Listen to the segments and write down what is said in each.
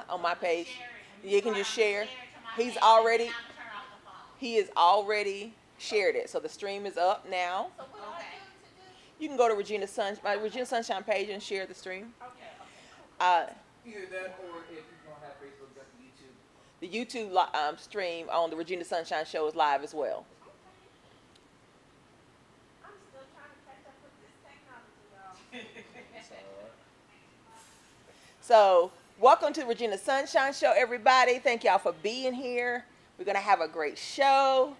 on my page. You can just share. He's already, he has already shared it. So the stream is up now. You can go to my Regina Sunshine page and share the stream. Uh, Either that, or if you don't have Facebook, that's YouTube. the YouTube stream on the Regina Sunshine Show is live as well. I'm still trying to catch up with this technology, y'all. So, welcome to Regina Sunshine Show, everybody. Thank y'all for being here. We're going to have a great show.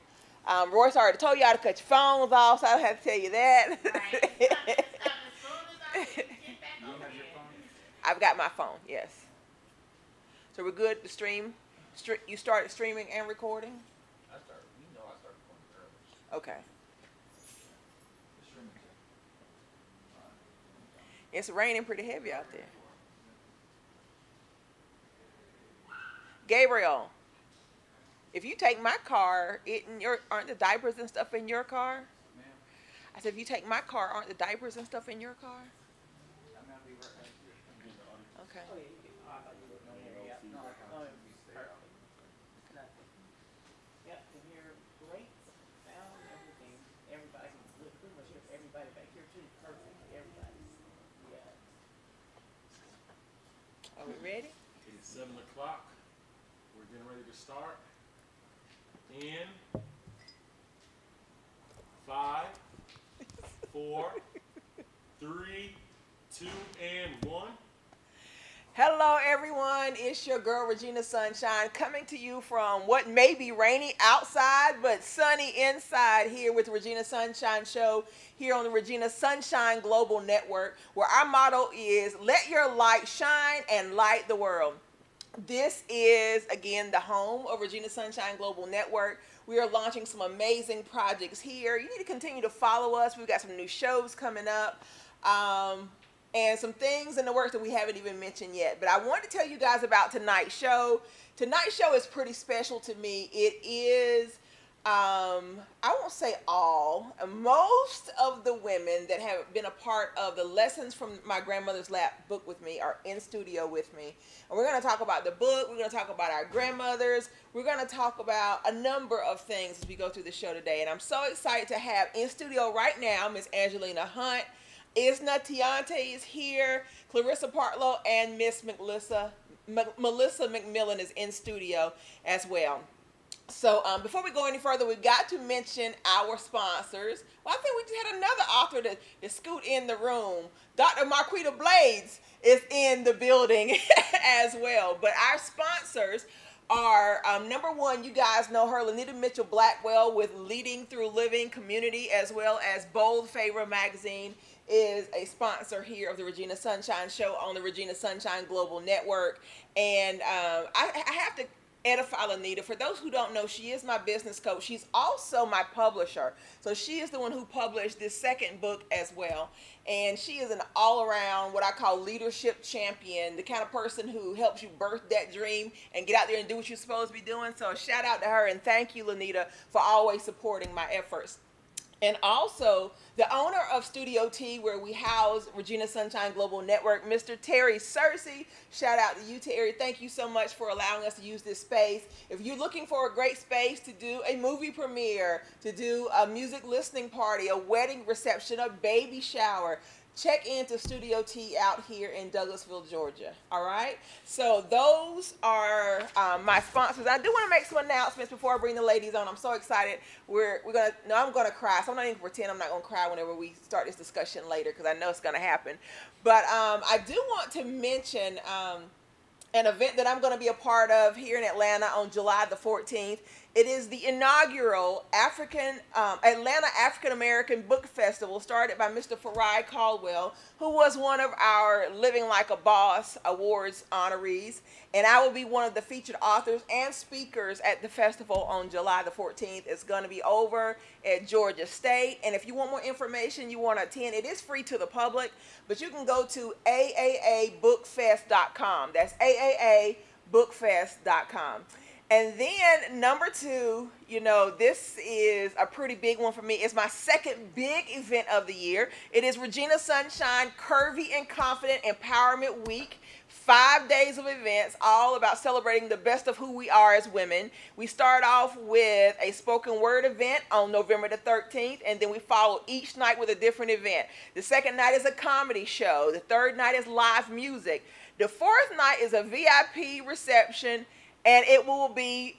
Royce already told y'all to cut your phones off, so I don't have to tell you that. Right. I've got my phone, yes. So we're good to stream? You started streaming and recording? I started recording early. Okay. The streaming too. It's raining pretty heavy out there. Gabriel, if you take my car, aren't the diapers and stuff in your car? Ma'am? I said, if you take my car, aren't the diapers and stuff in your car? I'm gonna be right back here. Okay. Oh, yeah, you can. Oh, I thought you were no area. No, I Oh, can't be straight out. nothing. Yep, can hear great sound, everything. Everybody can pretty much hear everybody back here too. Perfect. Everybody's. Yeah. Are we ready? It's 7 o'clock. We're getting ready to start. In 5, 4, 3, 2, and 1. Hello, everyone. It's your girl, Regina Sunshine, coming to you from what may be rainy outside, but sunny inside here with the Regina Sunshine Show here on the Regina Sunshine Global Network, where our motto is, let your light shine and light the world. This is, again, the home of Regina Sunshine Global Network. We are launching some amazing projects here. You need to continue to follow us. We've got some new shows coming up. And some things in the works that we haven't even mentioned yet. But I want to tell you guys about tonight's show. Tonight's show is pretty special to me. It is, I won't say all, most of the women that have been a part of the Lessons from My Grandmother's Lap book with me are in studio with me. And we're going to talk about the book. We're going to talk about our grandmothers. We're going to talk about a number of things as we go through the show today. And I'm so excited to have in studio right now Miss Angelina Hunt. Isna Tiante is here, Clarissa Partlow, and Miss Melissa McMillan is in studio as well. So before we go any further, we've got to mention our sponsors. Well, I think we just had another author to scoot in the room. Dr. Marquita Blades is in the building as well. But our sponsors are, number one, you guys know her, Lanita Mitchell Blackwell with Leading Through Living Community, as well as Bold Favor Magazine is a sponsor here of the Regina Sunshine Show on the Regina Sunshine Global Network. And I have to edify Lanita. For those who don't know, she is my business coach. She's also my publisher. So she is the one who published this second book as well. And she is an all-around, what I call leadership champion, the kind of person who helps you birth that dream and get out there and do what you're supposed to be doing. So shout out to her, and thank you, Lanita, for always supporting my efforts. And also, the owner of Studio T, where we house Regina Sunshine Global Network, Mr. Terry Searcy. Shout out to you, Terry. Thank you so much for allowing us to use this space. If you're looking for a great space to do a movie premiere, to do a music listening party, a wedding reception, a baby shower, check into Studio T out here in Douglasville, Georgia. All right? So those are my sponsors. I do want to make some announcements before I bring the ladies on. I'm so excited. I'm going to cry. So I'm not even pretend I'm not going to cry whenever we start this discussion later, because I know it's going to happen. But I do want to mention an event that I'm going to be a part of here in Atlanta on July the 14th. It is the inaugural Atlanta African American Book Festival, started by Mr. Farai Caldwell, who was one of our Living Like a Boss Awards honorees. And I will be one of the featured authors and speakers at the festival on July the 14th. It's going to be over at Georgia State. And if you want more information, you want to attend, it is free to the public, but you can go to aaabookfest.com. That's aaabookfest.com. And then number 2, you know, this is a pretty big one for me. It's my second big event of the year. It is Regina Sunshine Curvy and Confident Empowerment Week. 5 days of events, all about celebrating the best of who we are as women. We start off with a spoken word event on November the 13th, and then we follow each night with a different event. The second night is a comedy show. The third night is live music. The fourth night is a VIP reception, and it will be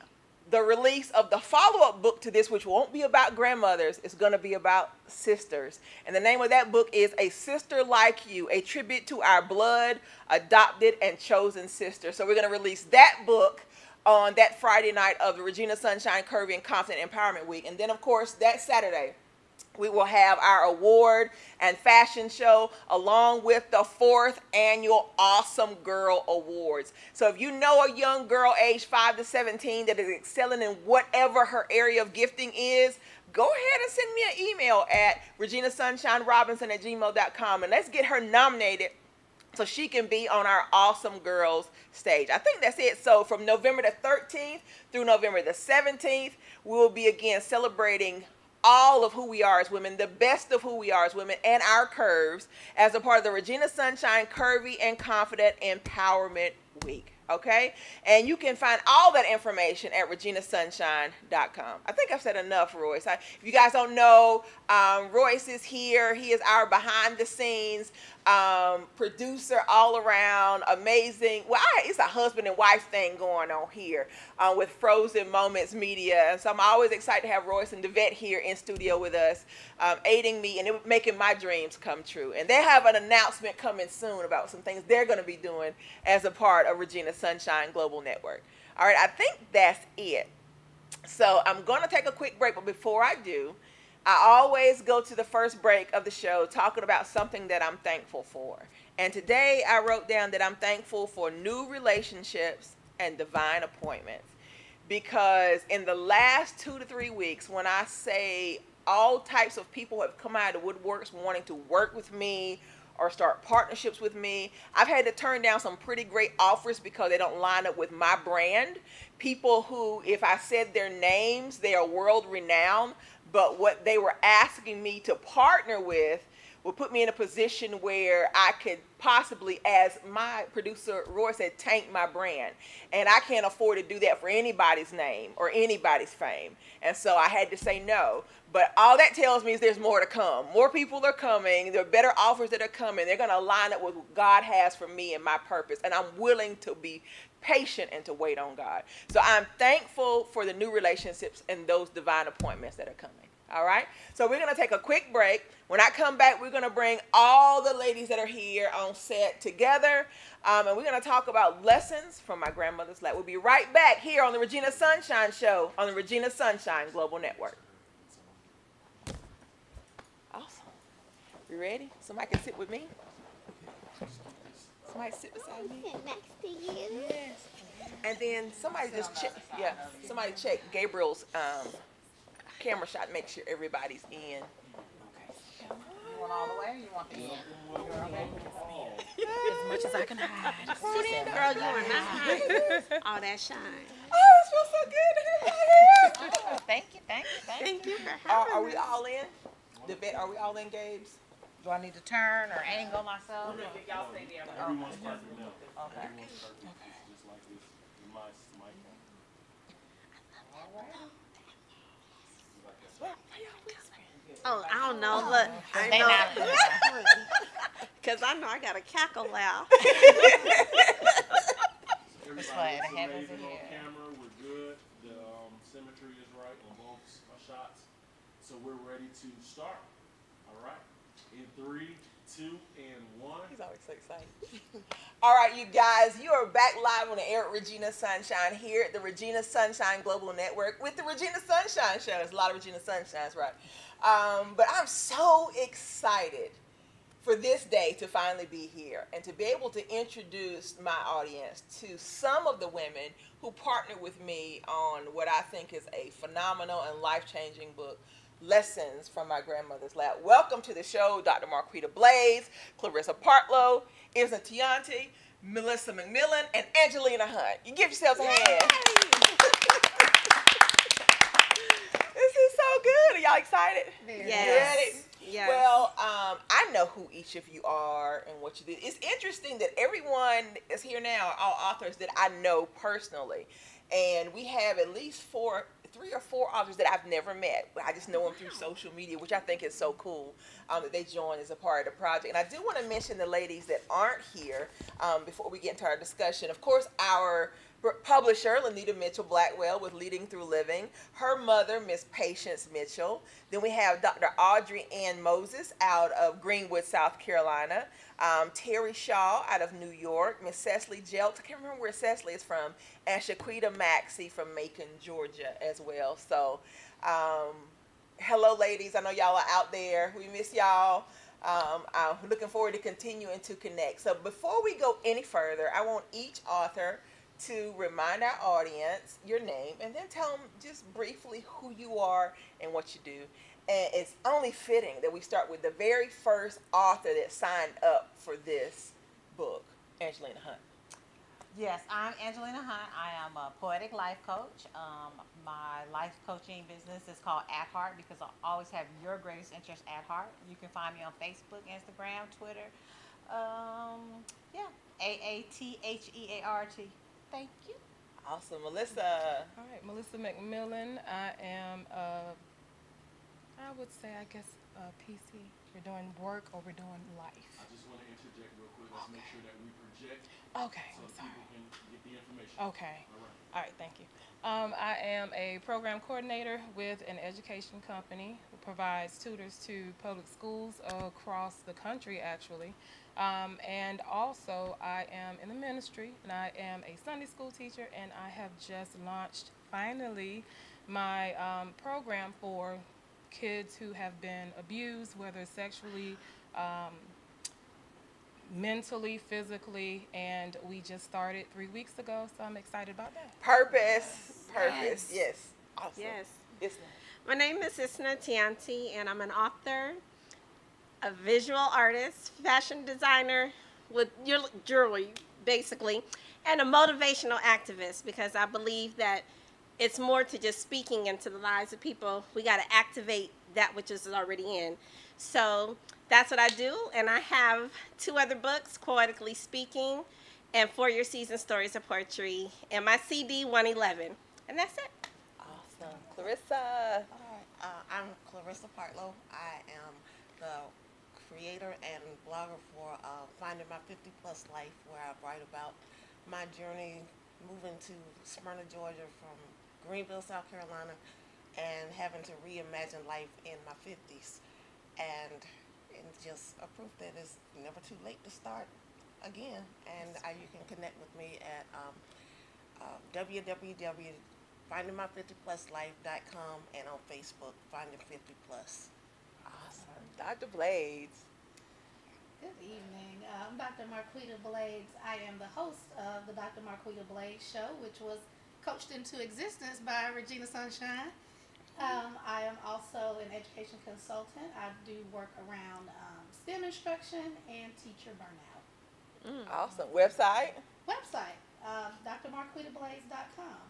the release of the follow-up book to this, which won't be about grandmothers. It's going to be about sisters. And the name of that book is A Sister Like You, a tribute to our blood, adopted, and chosen sister. So we're going to release that book on that Friday night of the Regina Sunshine Curvy and Confident Empowerment Week. And then, of course, that Saturday, we will have our award and fashion show along with the 4th annual Awesome Girl Awards. So if you know a young girl aged 5 to 17 that is excelling in whatever her area of gifting is, go ahead and send me an email at reginasunshine.robinson@gmail.com, and let's get her nominated so she can be on our Awesome Girls stage. I think that's it. So from November the 13th through November the 17th, we will be again celebrating all of who we are as women, the best of who we are as women, and our curves as a part of the Regina Sunshine Curvy and Confident Empowerment Week. Okay? And you can find all that information at reginasunshine.com. I think I've said enough, Royce. If you guys don't know, Royce is here. He is our behind-the-scenes producer all around, amazing. Well, it's a husband and wife thing going on here with Frozen Moments Media. And so I'm always excited to have Royce and Devette here in studio with us, aiding me and making my dreams come true. And they have an announcement coming soon about some things they're going to be doing as a part of Regina Sunshine Global Network. All right, I think that's it. So I'm going to take a quick break, but before I do, I always go to the first break of the show talking about something that I'm thankful for. And today I wrote down that I'm thankful for new relationships and divine appointments. Because in the last 2 to 3 weeks, when I say all types of people have come out of the woodworks wanting to work with me or start partnerships with me, I've had to turn down some pretty great offers because they don't line up with my brand. People who, if I said their names, they are world renowned, but what they were asking me to partner with would put me in a position where I could possibly, as my producer Roy said, tank my brand. And I can't afford to do that for anybody's name or anybody's fame. And so I had to say no. But all that tells me is there's more to come. More people are coming. There are better offers that are coming. They're going to line up with what God has for me and my purpose. And I'm willing to be patient and to wait on God. So I'm thankful for the new relationships and those divine appointments that are coming. All right? So we're going to take a quick break. When I come back, we're going to bring all the ladies that are here on set together. And we're going to talk about lessons from my grandmother's life. We'll be right back here on the Regina Sunshine Show on the Regina Sunshine Global Network. Awesome. You ready? Somebody can sit with me? Somebody sit beside me? Sit next to you. Yes. And then somebody just check, somebody check Gabriel's camera shot, make sure everybody's in. You want all the way or you want the As much as I can hide. Girl, you are not hiding all that shine. Oh, this feels so good. Oh, thank you. Thank you for having Are we all in? Devette, are we all in, Gabes? Do I need to turn or angle myself? Y'all stay there. Everyone's perfect now. Okay. Everyone's perfect. Just like this. My phone. Oh, I don't know. Look, I They know. not. Because I know I got a cackle loud. This way, the heavens are amazing on here. camera. We're good. The symmetry is right on both shots. So we're ready to start. All right. In 3, 2, and 1. He's always so excited. All right, you guys, you are back live on the air at Regina Sunshine here at the Regina Sunshine Global Network with the Regina Sunshine Show. There's a lot of Regina Sunshines, right? But I'm so excited for this day to finally be here and to be able to introduce my audience to some of the women who partnered with me on what I think is a phenomenal and life-changing book, Lessons from My Grandmother's Lap. Welcome to the show, Dr. Marquita Blaze, Clarissa Partlow, Isna Tianti, Melissa McMillan, and Angelina Hunt. You give yourselves a hand. excited? Very. Yes. Yes. Well, I know who each of you are and what you did. It's interesting that everyone is here now, all authors that I know personally. And we have at least three or four authors that I've never met. I just know them through social media, which I think is so cool that they joined as a part of the project. And I do want to mention the ladies that aren't here before we get into our discussion. Of course, our publisher, Lanita Mitchell Blackwell, with Leading Through Living. Her mother, Miss Patience Mitchell. Then we have Dr. Audrey Ann Moses out of Greenwood, South Carolina. Terry Shaw out of New York. Miss Cecily Jelks, I can't remember where Cecily is from. And Shaquita Maxey from Macon, Georgia as well. So, hello ladies, I know y'all are out there. We miss y'all. I'm looking forward to continuing to connect. So before we go any further, I want each author to remind our audience your name and then tell them just briefly who you are and what you do. And it's only fitting that we start with the very first author that signed up for this book, Angelina Hunt. Yes, I'm Angelina Hunt. I am a poetic life coach. My life coaching business is called At Heart because I always have your greatest interest at heart. You can find me on Facebook, Instagram, Twitter. Yeah, AATHEART. Thank you. Awesome. Melissa. All right, Melissa McMillan. I am, I would say, I guess, PC. We're doing work or we're doing life. I just want to interject real quick. Let's make sure that we project Okay, so I'm that sorry. people can get the information. Okay. All right. All right, thank you. I am a program coordinator with an education company who provides tutors to public schools across the country, actually. And also, I am in the ministry, and I am a Sunday school teacher, and I have just launched, finally, my program for kids who have been abused, whether sexually, mentally, physically, and we just started 3 weeks ago, so I'm excited about that. Purpose. Yes. Awesome. Yes. Isna. My name is Isna Tianti, and I'm an author, a visual artist, fashion designer with jewelry, basically, and a motivational activist because I believe that it's more to just speaking into the lives of people. We got to activate that which is already in. So that's what I do, and I have 2 other books, Poetically Speaking and For Your Season Stories of Poetry, and my CD 111, and that's it. Awesome. Clarissa. I'm Clarissa Partlow. I am the creator and blogger for Finding My 50 Plus Life, where I write about my journey moving to Smyrna, Georgia from Greenville, South Carolina, and having to reimagine life in my 50s. And just a proof that it's never too late to start again. And you can connect with me at www.findingmy50pluslife.com and on Facebook, Finding 50 Plus. Awesome. Dr. Blades. Good evening. I'm Dr. Marquita Blades. I am the host of the Dr. Marquita Blades Show, which was coached into existence by Regina Sunshine. I am also an education consultant. I do work around STEM instruction and teacher burnout. Awesome. Website? Website, drmarquitablades.com.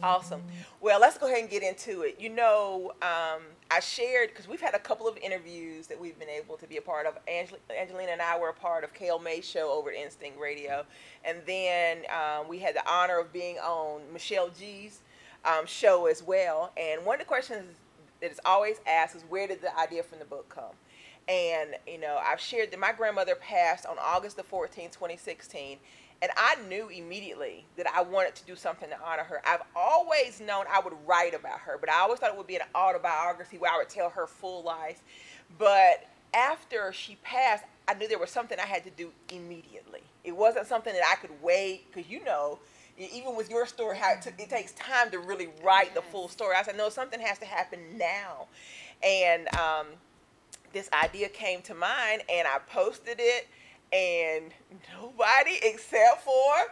Awesome. Well, let's go ahead and get into it. You know, I shared, because we've had a couple of interviews that we've been able to be a part of. Angelina and I were a part of Kale May's show over at Instinct Radio. And then we had the honor of being on Michelle G's show as well. And one of the questions that is always asked is, where did the idea from the book come? And, you know, I've shared that my grandmother passed on August the 14th, 2016. And I knew immediately that I wanted to do something to honor her. I've always known I would write about her, but I always thought it would be an autobiography where I would tell her full life. But after she passed, I knew there was something I had to do immediately. It wasn't something that I could wait, because you know, even with your story, how it takes time to really write the full story. I said, no, something has to happen now. And this idea came to mind, and I posted it, and nobody except for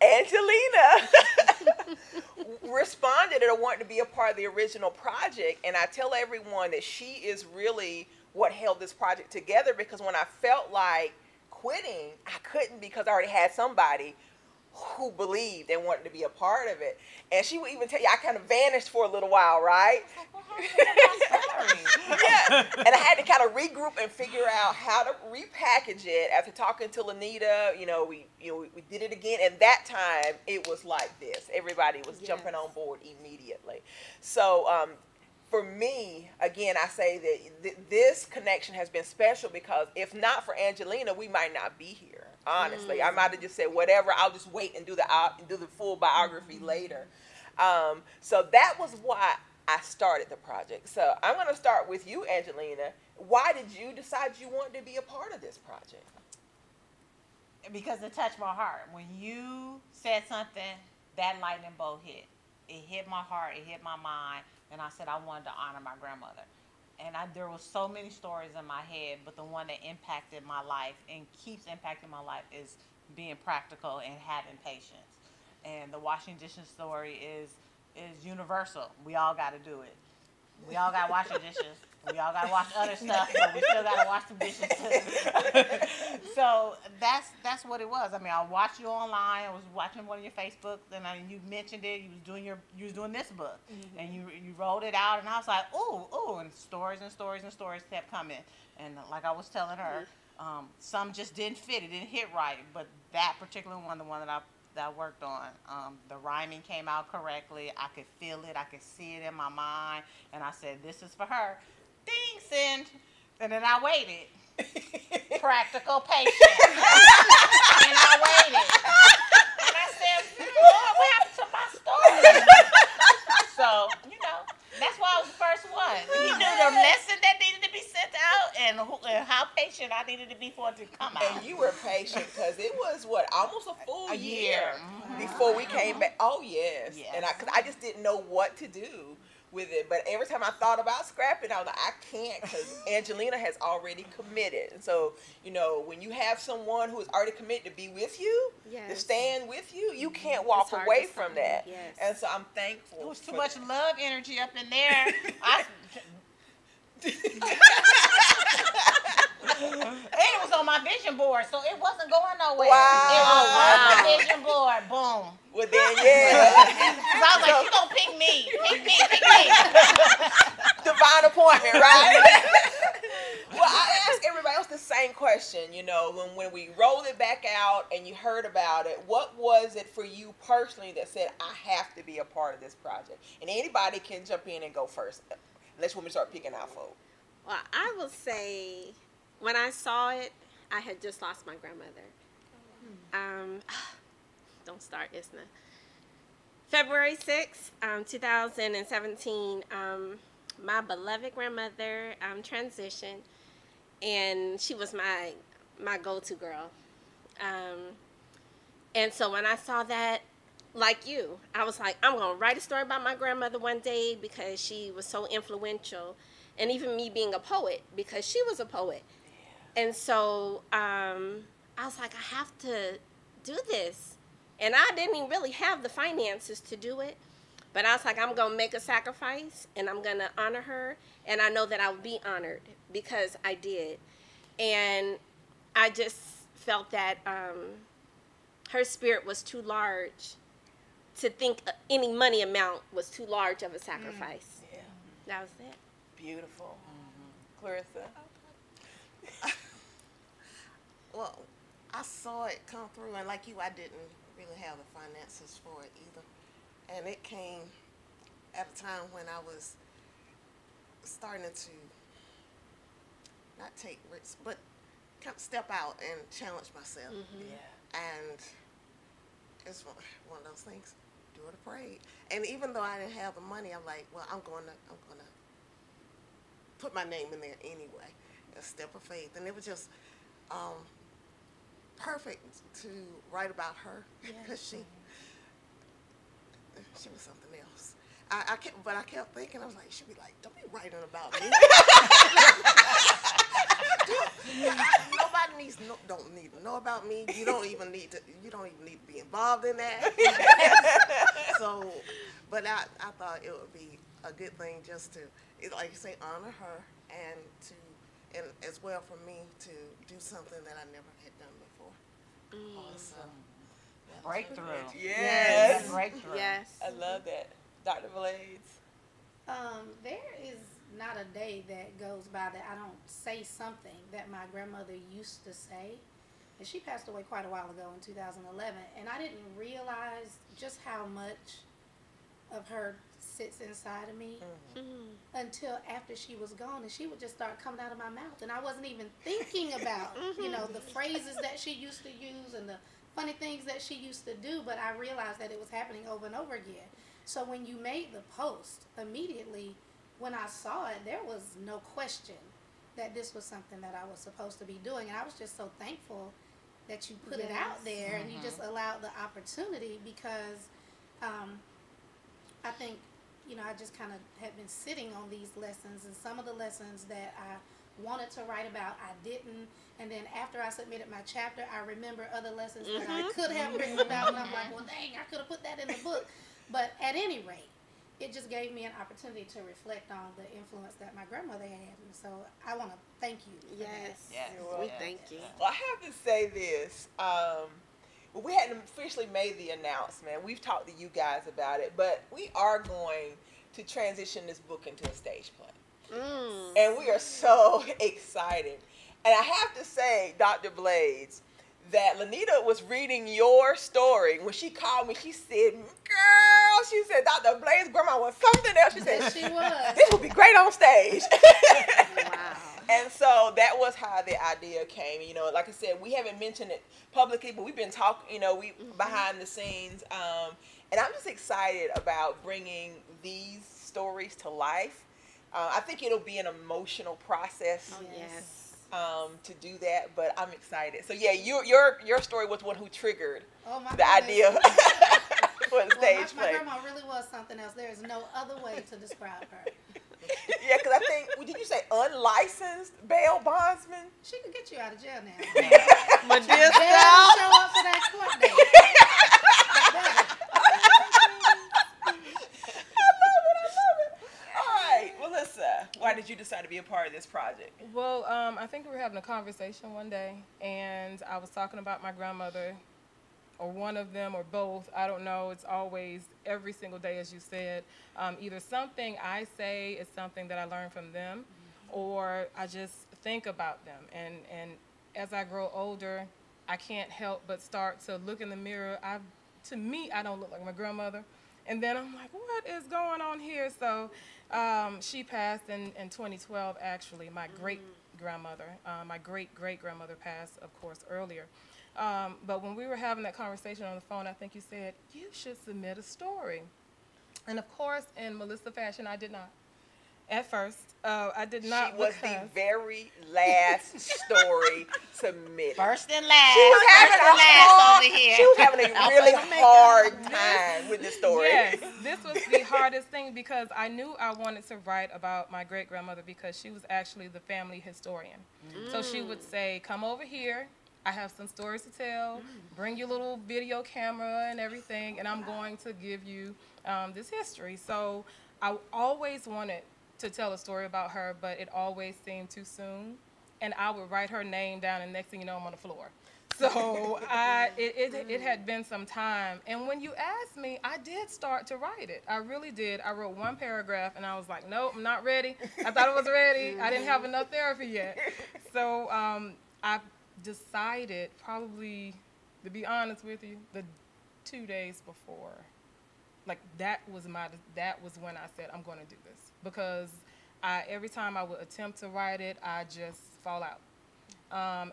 Angelina responded or wanted to be a part of the original project. And I tell everyone that she is really what held this project together, because when I felt like quitting, I couldn't, because I already had somebody who believed and wanted to be a part of it. And she would even tell you, I kind of vanished for a little while, right? What Yeah, and I had to kind of regroup and figure out how to repackage it. After talking to Lanita, we did it again, and that time it was like this. Everybody was jumping on board immediately. So for me, again, I say that this connection has been special because if not for Angelina, we might not be here. Honestly, I might have just said whatever. I'll just wait and do the full biography later. So that was why I started the project. So I'm going to start with you, Angelina. Why did you decide you wanted to be a part of this project? Because it touched my heart. When you said something, that lightning bolt hit. It hit my heart. It hit my mind. And I said I wanted to honor my grandmother. And there was so many stories in my head, but the one that impacted my life and keeps impacting my life is being practical and having patience. And the washing dishes story is universal. We all got to do it. We all got to wash the dishes. We all got to wash other stuff, but we still got to wash the dishes too. So that's what it was. I mean, I watched you online. I was watching one of your Facebooks, and you mentioned it. You was doing this book, and you wrote it out, and I was like, ooh, and stories and stories and stories kept coming. And like I was telling her, some just didn't fit. It didn't hit right. But that particular one, the one that I worked on, the rhyming came out correctly. I could feel it. I could see it in my mind. And I said, this is for her. Ding, send. And then I waited. Practical patience. And I waited. And I said, Lord, what happened to my story? So, that's why I was the first one. He knew the lesson that needed to be sent out and how patient I needed to be for it to come out. And you were patient because it was, almost a full year before we came back. Oh, yes. And because I just didn't know what to do with it. But every time I thought about scrapping, I was like, I can't because Angelina has already committed. And so, when you have someone who is already committed to be with you, to stand with you, you can't walk away from that. Yes. And so I'm thankful. There was too much love energy up in there. And it was on my vision board, so it wasn't going nowhere. Wow. It was on my vision board. Boom. Well, then, yeah. Because I was like, you gonna pick me. Pick me. Divine appointment, right? Well, I ask everybody else the same question. When we rolled it back out and you heard about it, what was it for you personally that said, I have to be a part of this project? And anybody can jump in and go first, unless you want me to start picking out folks. Well, I will say, when I saw it, I had just lost my grandmother. Don't start, Isna. February 6th, 2017, my beloved grandmother transitioned, and she was my go-to girl. And so when I saw that, like you, I was like, I'm going to write a story about my grandmother one day because she was so influential. And even me being a poet, because she was a poet. And so I was like, I have to do this. And I didn't even really have the finances to do it. But I was like, I'm going to make a sacrifice, and I'm going to honor her. And I know that I'll be honored because I did. And I just felt that her spirit was too large to think any money amount was too large of a sacrifice. Yeah. That was it. Beautiful. Clarissa? Well, I saw it come through, and like you, I didn't really have the finances for it either. And it came at a time when I was starting to not take risks, but kind of step out and challenge myself. Yeah. And it's one of those things, do it afraid. And even though I didn't have the money, I'm like, well, I'm gonna put my name in there anyway, a step of faith. And it was just perfect to write about her because she was something else. I kept thinking, I was like, she be like, don't be writing about me. Nobody don't need to know about me. You don't even need to be involved in that. So, but I thought it would be a good thing just to, like you say, honor her and as well for me to do something that I never had done before. Awesome. Breakthrough. Yes. Breakthrough. Yes. I love that. Dr. Blades? There is not a day that goes by that I don't say something that my grandmother used to say. And she passed away quite a while ago in 2011. And I didn't realize just how much of her sits inside of me until after she was gone. And she would just start coming out of my mouth. And I wasn't even thinking about, the phrases that she used to use and the funny things that she used to do. But I realized that it was happening over and over again. So when you made the post, immediately when I saw it, there was no question that this was something that I was supposed to be doing. And I was just so thankful that you put it out there and you just allowed the opportunity, because I think, I just kind of had been sitting on these lessons, and some of the lessons that I wanted to write about, I didn't. And then after I submitted my chapter, I remember other lessons that I could have written about, and I'm like, well, dang, I could have put that in the book. But at any rate, it just gave me an opportunity to reflect on the influence that my grandmother had. And so I want to thank you. Yes. Yes. We thank you. Well, I have to say this. We hadn't officially made the announcement. We've talked to you guys about it, but we are going to transition this book into a stage play. And we are so excited. And I have to say, Dr. Blades, that Lanita was reading your story. When she called me, she said, girl, she said, Dr. Blades' grandma was something else. She said, Yes, she was. this would be great on stage. Wow. And so that was how the idea came. Like I said, we haven't mentioned it publicly, but we've been talking, we behind the scenes. And I'm just excited about bringing these stories to life. I think it'll be an emotional process. Oh, yes. To do that, but I'm excited. So yeah, your story was one who triggered my the idea for the stage my play. grandma really was something else. There is no other way to describe her. Yeah, because I think, did you say unlicensed bail bondsman? She could get you out of jail now. But this Better girl, show up for that court date. Why did you decide to be a part of this project? Well, I think we were having a conversation one day, and I was talking about my grandmother, or one of them, or both. I don't know. It's always, every single day, as you said, either something I say is something that I learned from them, or I just think about them. And as I grow older, I can't help but start to look in the mirror. To me, I don't look like my grandmother. And then I'm like, what is going on here? So she passed in 2012, actually. My great-grandmother, my great-great-grandmother passed, of course, earlier. But when we were having that conversation on the phone, I think you said, you should submit a story. And, of course, in Melissa fashion, I did not. At first, I did not. She was the very last story submitted. First and last. She was having First and last over here. She was having a really hard time with this story. Yes, this was the hardest thing, because I knew I wanted to write about my great-grandmother, because she was actually the family historian. So she would say, come over here. I have some stories to tell. Bring your little video camera and everything, and I'm going to give you this history. So I always wanted to tell a story about her, but it always seemed too soon. And I would write her name down, and next thing you know, I'm on the floor. So it had been some time. And when you asked me, I did start to write it. I really did. I wrote one paragraph, and I was like, nope, I'm not ready. I thought I was ready. I didn't have enough therapy yet. So I decided, probably, to be honest with you, the 2 days before, like that was when I said, I'm going to do this. Because every time I would attempt to write it, I just fall out.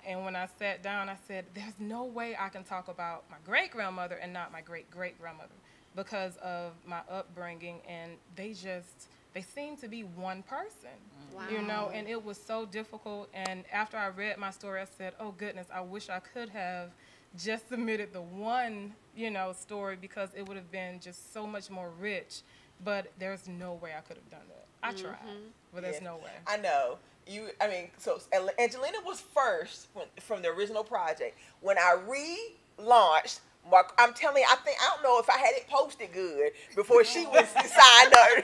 And when I sat down, I said, there's no way I can talk about my great-grandmother and not my great-great-grandmother, because of my upbringing, and they seem to be one person. Wow. And it was so difficult. And after I read my story, I said, oh goodness, I wish I could have just submitted the one, story, because it would have been just so much more rich. But there's no way I could have done that. I tried, but there's no way. I know. So Angelina was first from the original project. When I relaunched, I'm telling you, I don't know if I had it posted good before she was signed up.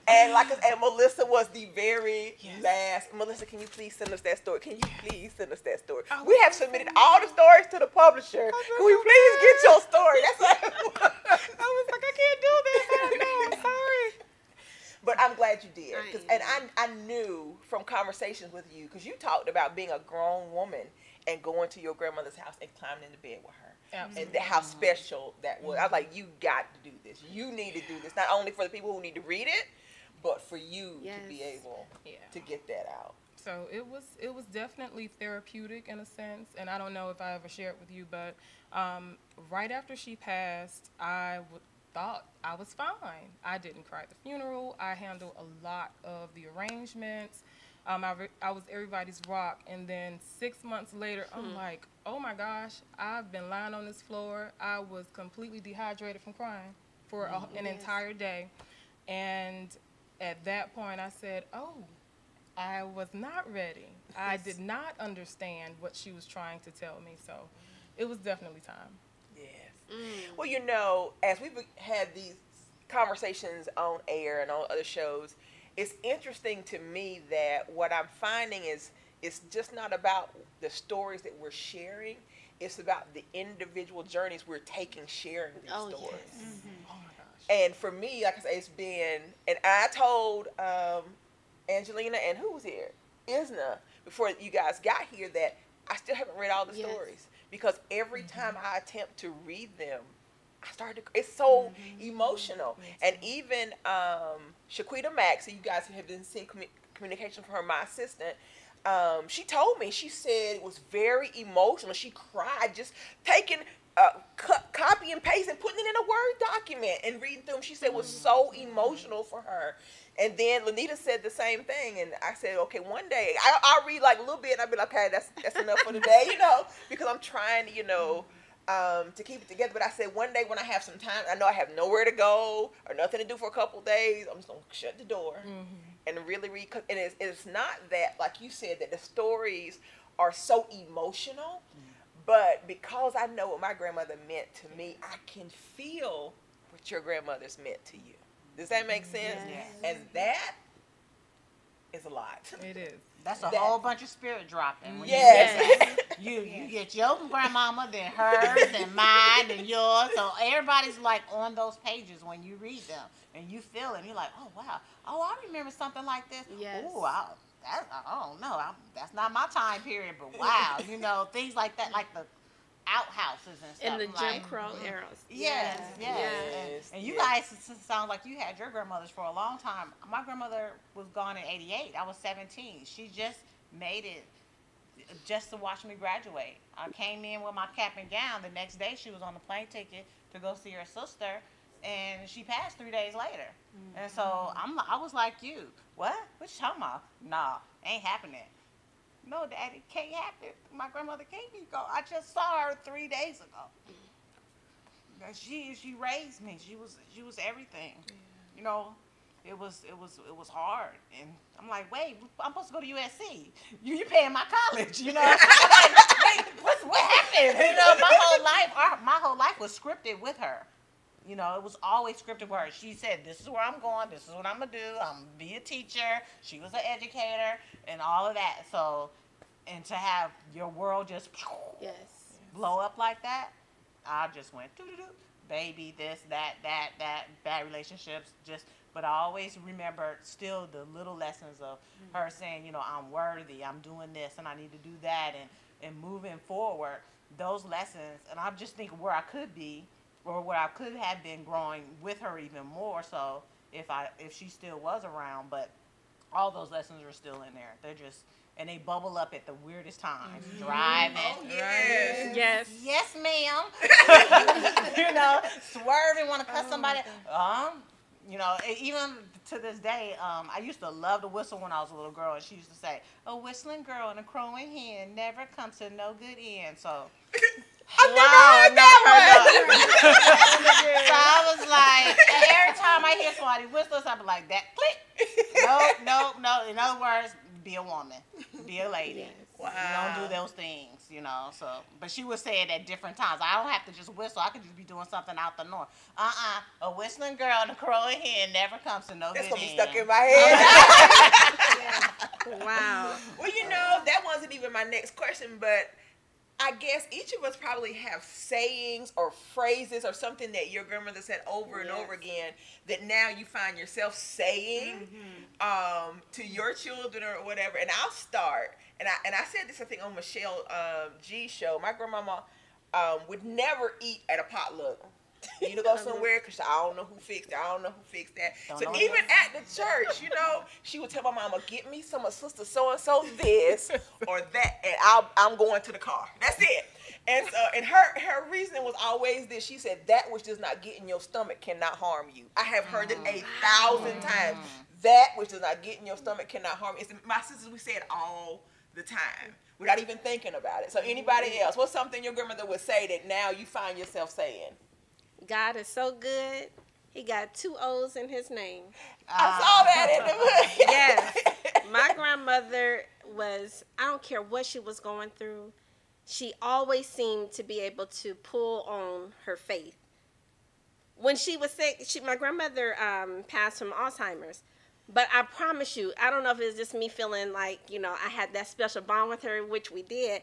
And Melissa was the very last. Melissa, can you please send us that story? Can you please send us that story? We have submitted all the stories to the publisher. Can we please get your story? That's like, I was like, I can't do this. I don't know. I'm sorry. But I'm glad you did, I and I knew from conversations with you, because you talked about being a grown woman and going to your grandmother's house and climbing into bed with her. Absolutely. And how special that was. I was like, you got to do this. You need to do this. Not only for the people who need to read it, but for you to be able to get that out. So it was definitely therapeutic in a sense, and I don't know if I ever shared with you, but right after she passed, thought I was fine. I didn't cry at the funeral. I handled a lot of the arrangements. I was everybody's rock, and then 6 months later, I'm like, oh my gosh, I've been lying on this floor. I was completely dehydrated from crying for an entire day, and at that point, I said, oh, I was not ready. I did not understand what she was trying to tell me, so it was definitely time. Yes. Well, you know, as we've had these conversations on air and on other shows, it's interesting to me that what I'm finding is it's just not about the stories that we're sharing. It's about the individual journeys we're taking sharing these stories. Yes. Oh my gosh. And for me, like I say, it's been, and I told Angelina and who was here? Isna, before you guys got here, that I still haven't read all the stories, because every time I attempt to read them, I started to, it's so emotional. And even Shaquita Max, you guys have been seeing communication from her, my assistant, she told me, she said it was very emotional. She cried just taking copy and paste and putting it in a Word document and reading through them. She said it was so emotional for her. And then Lanita said the same thing, and I said, okay, one day I'll read like a little bit, and I'll be like, okay, that's enough for today, you know, because I'm trying to, you know, to keep it together. But I said one day when I have some time, I know I have nowhere to go or nothing to do for a couple of days, I'm just gonna shut the door and really read. And it's not that, like you said, that the stories are so emotional, but because I know what my grandmother meant to me, I can feel what your grandmother's meant to you. Does that make sense? Yes. And that is a lot. It is. That's a whole bunch of spirit dropping. When Yes. you get your grandmama, then hers, then mine, then yours. So everybody's like on those pages when you read them, and you feel it. You're like, oh wow, oh I remember something like this. Yes. Oh, I don't know. That's not my time period, but wow, you know, things like that, like the outhouses and stuff. In the Jim like, Crow eras. Yes, yes. Yes, And you yes. guys sound like you had your grandmothers for a long time. My grandmother was gone in '88. I was 17. She just made it just to watch me graduate. I came in with my cap and gown. The next day she was on the plane ticket to go see her sister, and she passed 3 days later. And so I was like, you, what you talking about? Nah, ain't happening. No, Daddy, can't happen. My grandmother can't be gone. I just saw her 3 days ago. She raised me. She was everything. You know, it was hard. And I'm like, wait, I'm supposed to go to USC. You paying my college, you know? I'm like, wait, what happened? You know, my whole life was scripted with her. You know, it was always scripted with her. She said, this is where I'm going. This is what I'm going to do. I'm going to be a teacher. She was an educator and all of that. So, and to have your world just blow up like that, I just went, doo-doo-doo. Baby, this, that, bad relationships, but I always remember still the little lessons of her saying, you know, I'm worthy, I'm doing this, and I need to do that, and moving forward, those lessons, and I just think where I could be, or where I could have been growing with her even more so if she still was around, but all those lessons are still in there. They're just, and they bubble up at the weirdest times. Driving. Oh, yes. Yes. Yes, ma'am. You know, swerving, want to cut somebody. You know, even to this day, I used to love to whistle when I was a little girl, and she used to say, "A whistling girl and a crowing hen never comes to no good end." So, I've never heard that one. So I was like, every time I hear somebody whistle, I be like, that click. No. In other words, be a woman, be a lady. Yes. Wow. You don't do those things, you know. So, but she would say it at different times. I don't have to just whistle. I could just be doing something out the norm. A whistling girl and a crowing hen never comes to no good That's end. gonna be stuck in my head. Wow. Well, you know, that wasn't even my next question, but I guess each of us probably have sayings or phrases or something that your grandmother said over and over again that now you find yourself saying to your children or whatever. And I'll start. And I said this, I think, on Michelle G's show. My grandmama would never eat at a potluck. You need to go somewhere because I don't know who fixed it. I don't know who fixed that. So even at the church, you know, she would tell my mama, "Get me some of Sister So and So this or that, and I'm going to the car. That's it." And so, and her reasoning was always this. She said, "That which does not get in your stomach cannot harm you." I have heard it 1,000 times. That which does not get in your stomach cannot harm you. My sisters, we say it all the time without even thinking about it. So anybody else, what's something your grandmother would say that now you find yourself saying? God is so good. He got 2 O's in his name. I saw that in the movie. Yes. My grandmother was, I don't care what she was going through, she always seemed to be able to pull on her faith. When she was sick, my grandmother passed from Alzheimer's. But I promise you, I don't know if it's just me feeling like, you know, I had that special bond with her, which we did.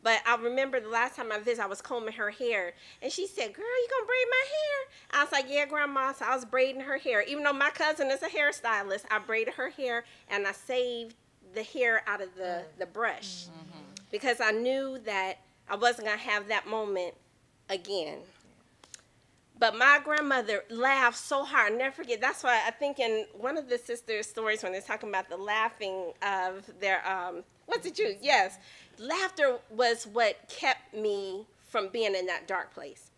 But I remember the last time I visited, I was combing her hair. And she said, "Girl, you going to braid my hair?" I was like, "Yeah, Grandma." So I was braiding her hair. Even though my cousin is a hairstylist, I braided her hair and I saved the hair out of the brush. Because I knew that I wasn't going to have that moment again. But my grandmother laughed so hard. I'll never forget. That's why I think in one of the sisters' stories when they're talking about the laughing of their, was it you? Yes. Laughter was what kept me from being in that dark place.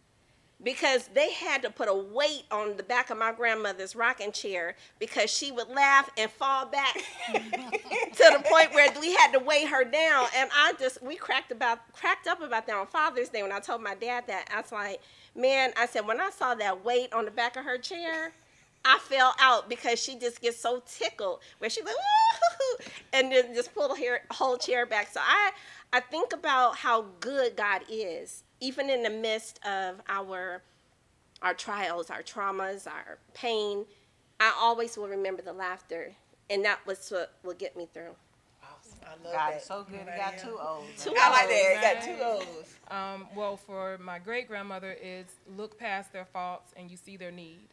Because they had to put a weight on the back of my grandmother's rocking chair because she would laugh and fall back to the point where we had to weigh her down. And we cracked up about that on Father's Day when I told my dad that. I was like, man, I said, when I saw that weight on the back of her chair, I fell out because she just gets so tickled where she's like, "Woo!" and then just pull the whole chair back. So I think about how good God is, even in the midst of our trials, our traumas, our pain. I always will remember the laughter, and that was what will get me through. Awesome. I love God that. is so good. He got 2 O's. I like that. He got 2 O's. Well, for my great-grandmother, it's look past their faults and you see their need.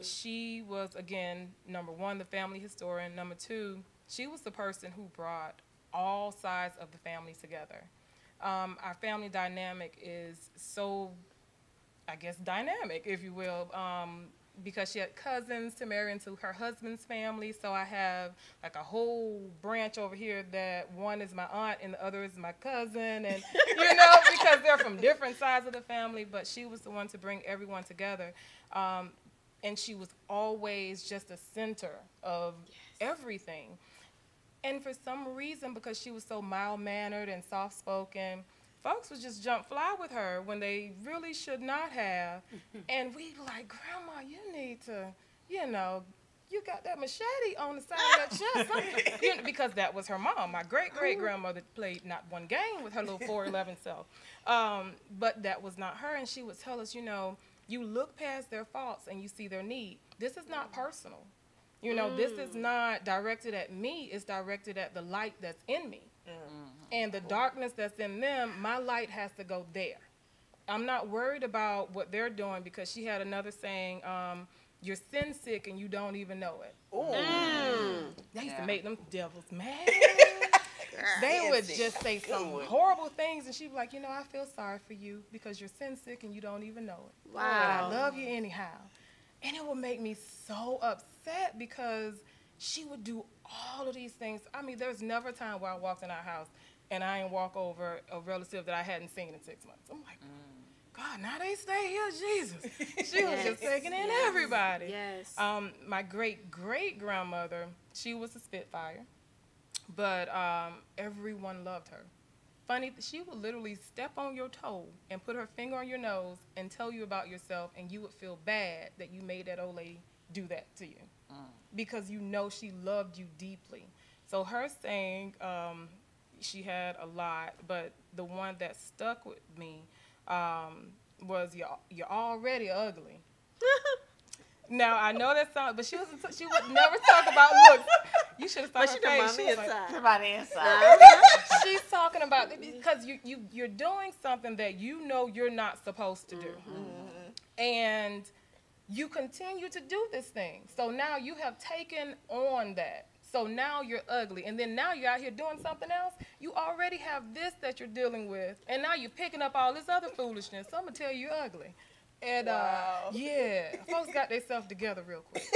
She was, again, number 1, the family historian. Number 2, she was the person who brought all sides of the family together. Our family dynamic is so, I guess, dynamic, if you will, because she had cousins to marry into her husband's family. So I have like a whole branch over here that one is my aunt and the other is my cousin, and you know, because they're from different sides of the family. But she was the one to bring everyone together, and she was always just the center of everything. And for some reason, because she was so mild-mannered and soft-spoken, folks would just jump fly with her when they really should not have. And we'd be like, "Grandma, you need to, you know, you got that machete on the side of that chest." You know, because that was her mom. My great-great-grandmother played not one game with her little 4'11" self. But that was not her. And she would tell us, you know, you look past their faults and you see their need. This is not personal. You know, this is not directed at me. It's directed at the light that's in me. And the darkness that's in them, my light has to go there. I'm not worried about what they're doing, because she had another saying, you're sin sick and you don't even know it. That used to make them devils mad. They would just say some horrible things, and she'd be like, you know, I feel sorry for you because you're sin sick and you don't even know it. Wow. But I love you anyhow. And it would make me so upset because she would do all of these things. I mean, there's never a time where I walked in our house and I ain't walk over a relative that I hadn't seen in 6 months. I'm like, God, now they stay here, Jesus. She was just taking in everybody. Yes. My great-great-grandmother, she was a Spitfire, but everyone loved her. Funny, she would literally step on your toe and put her finger on your nose and tell you about yourself, and you would feel bad that you made that old lady do that to you, because you know she loved you deeply. So her saying, she had a lot, but the one that stuck with me was, you're already ugly. Now, I know that sounds, but she would never talk about looks. You should have But saw she her done face. on She the was like, inside. Somebody inside. Uh-huh. she's talking about because you're doing something that you know you're not supposed to do, and you continue to do this thing. So now you have taken on that. So now you're ugly, and then now you're out here doing something else. You already have this that you're dealing with, and now you're picking up all this other foolishness. So I'm gonna tell you, you're ugly. And Wow. yeah, folks got themselves together real quick.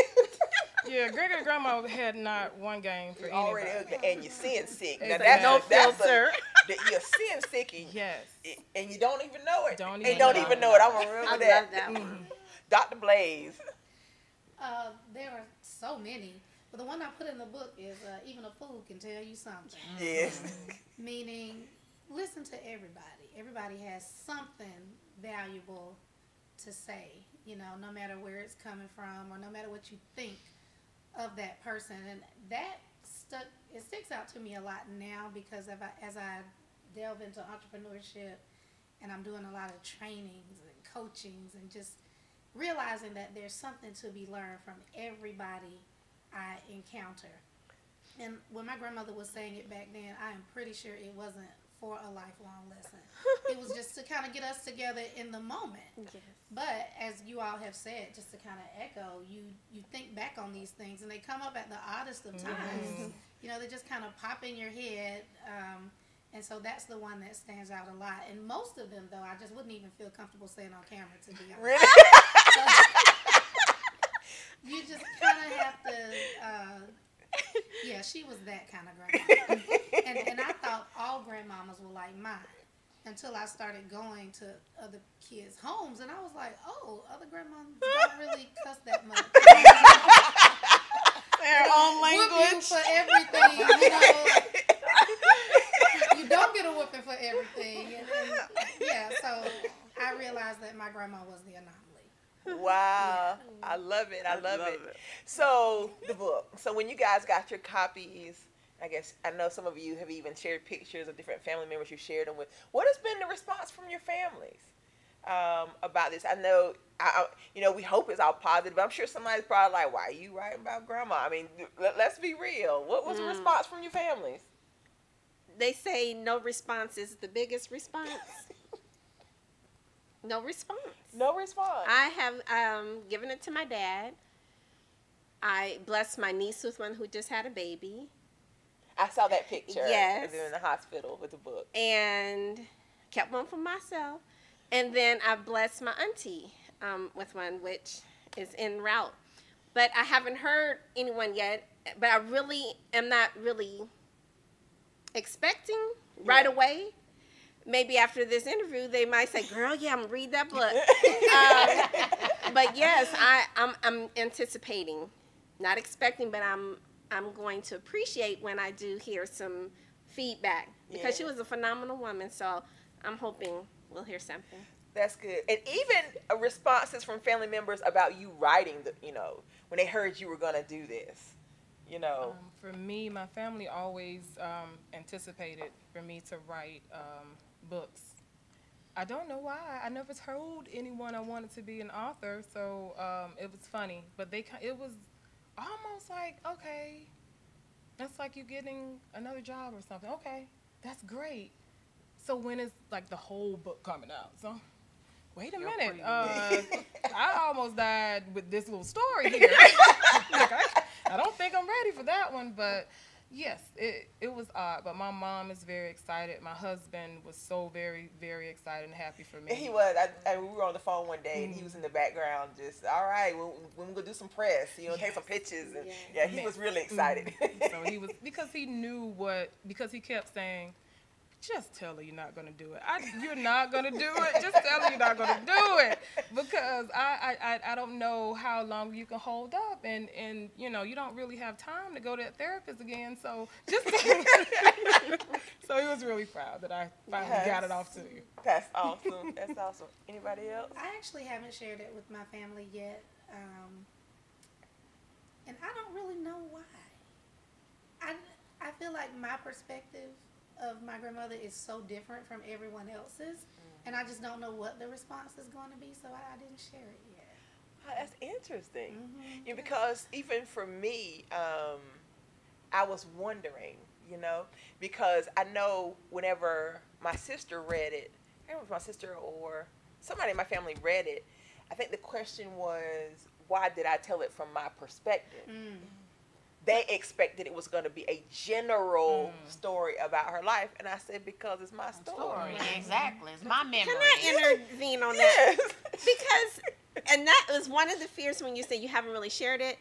Yeah, Gregory grandma had not one game for You're anybody. already ugly, and you're sin sick. Now Exactly. No filter. You're sin sick, Yes. and you don't even know it. Don't and even don't know even it. know it. I'm gonna I remember love that. that one. Dr. Blaze. There are so many, but the one I put in the book is even a fool can tell you something. Yes. Meaning, listen to everybody. Everybody has something valuable to say, you know, no matter where it's coming from or no matter what you think of that person. And that sticks out to me a lot now because as I delve into entrepreneurship and I'm doing a lot of trainings and coachings and just realizing that there's something to be learned from everybody I encounter. And when my grandmother was saying it back then, I am pretty sure it wasn't for a lifelong lesson. It was just to kind of get us together in the moment. Yes. But as you all have said, just to kind of echo, you think back on these things and they come up at the oddest of times. You know, they just kind of pop in your head. And so that's the one that stands out a lot. And most of them, though, I just wouldn't even feel comfortable saying on camera, to be honest. Really? You just kind of have to, yeah, she was that kind of grandma. And I thought all grandmamas were like mine until I started going to other kids' homes. And I was like, oh, other grandmas don't really cuss that much. Their own Whoop you language. for everything, you know. You don't get a whooping for everything. And yeah, so I realized that my grandma was the anomaly. Wow. I love it. I love it. So, the book. So, when you guys got your copies, I guess, I know some of you have even shared pictures of different family members you shared them with. What has been the response from your families about this? I know, you know, we hope it's all positive, but I'm sure somebody's probably like, why are you writing about grandma? I mean, let's be real. What was the response from your families? They say no response is the biggest response. No response. No response. I have given it to my dad. I blessed my niece with one who just had a baby. I saw that picture. Yes. In the hospital with the book. And kept one for myself. And then I blessed my auntie with one, which is en route. But I haven't heard anyone yet. But I really am not really expecting right away. Maybe after this interview, they might say, girl, yeah, I'm going to read that book. But yes, I'm anticipating, not expecting, but I'm going to appreciate when I do hear some feedback because she was a phenomenal woman. So I'm hoping we'll hear something. That's good. And even responses from family members about you writing, you know, when they heard you were going to do this, you know. For me, my family always anticipated for me to write books. I don't know why. I never told anyone I wanted to be an author, so it was funny. But it was almost like, okay, that's like you getting another job or something. Okay, that's great. So when is like the whole book coming out? So wait a minute. I almost died with this little story here. Like, I don't think I'm ready for that one, but yes, it was odd. But my mom is very excited. My husband was so very, very excited and happy for me. He was. We were on the phone one day, and he was in the background just, all right, we're going to do some press, you know, take some pictures. And yeah, he was really excited. So he was, because he knew because he kept saying, just tell her you're not going to do it. You're not going to do it. Just tell her you're not going to do it. Because I don't know how long you can hold up. And you know, you don't really have time to go to that therapist again. So just so he was really proud that I finally got it off to you. That's awesome. That's awesome. Anybody else? I actually haven't shared it with my family yet. And I don't really know why. I feel like my perspective of my grandmother is so different from everyone else's, and I just don't know what the response is going to be, so I didn't share it yet. That's interesting. Yeah, because even for me, I was wondering, because I know whenever my sister read it, I don't know if my sister or somebody in my family read it, I think the question was, why did I tell it from my perspective? They expected it was going to be a general story about her life, and I said, because it's my story. Exactly. It's my memory. Can I intervene on that? Because, and that was one of the fears when you said you haven't really shared it.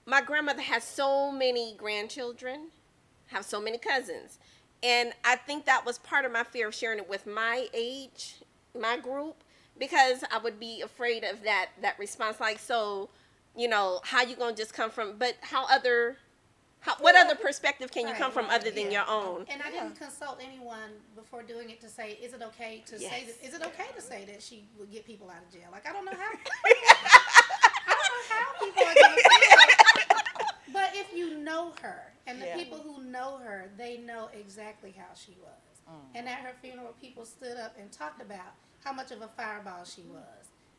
My grandmother has so many grandchildren, have so many cousins. And I think that was part of my fear of sharing it with my age, my group, because I would be afraid of that response. Like, so, how you going to just come from, but what other perspective can you come from other than your own? And I didn't consult anyone before doing it to say, is it okay to say that? Is it okay to say that she would get people out of jail? Like, I don't know how. I don't know how people are going to feel. But if you know her, and the people who know her, they know exactly how she was. And at her funeral, people stood up and talked about how much of a fireball she was.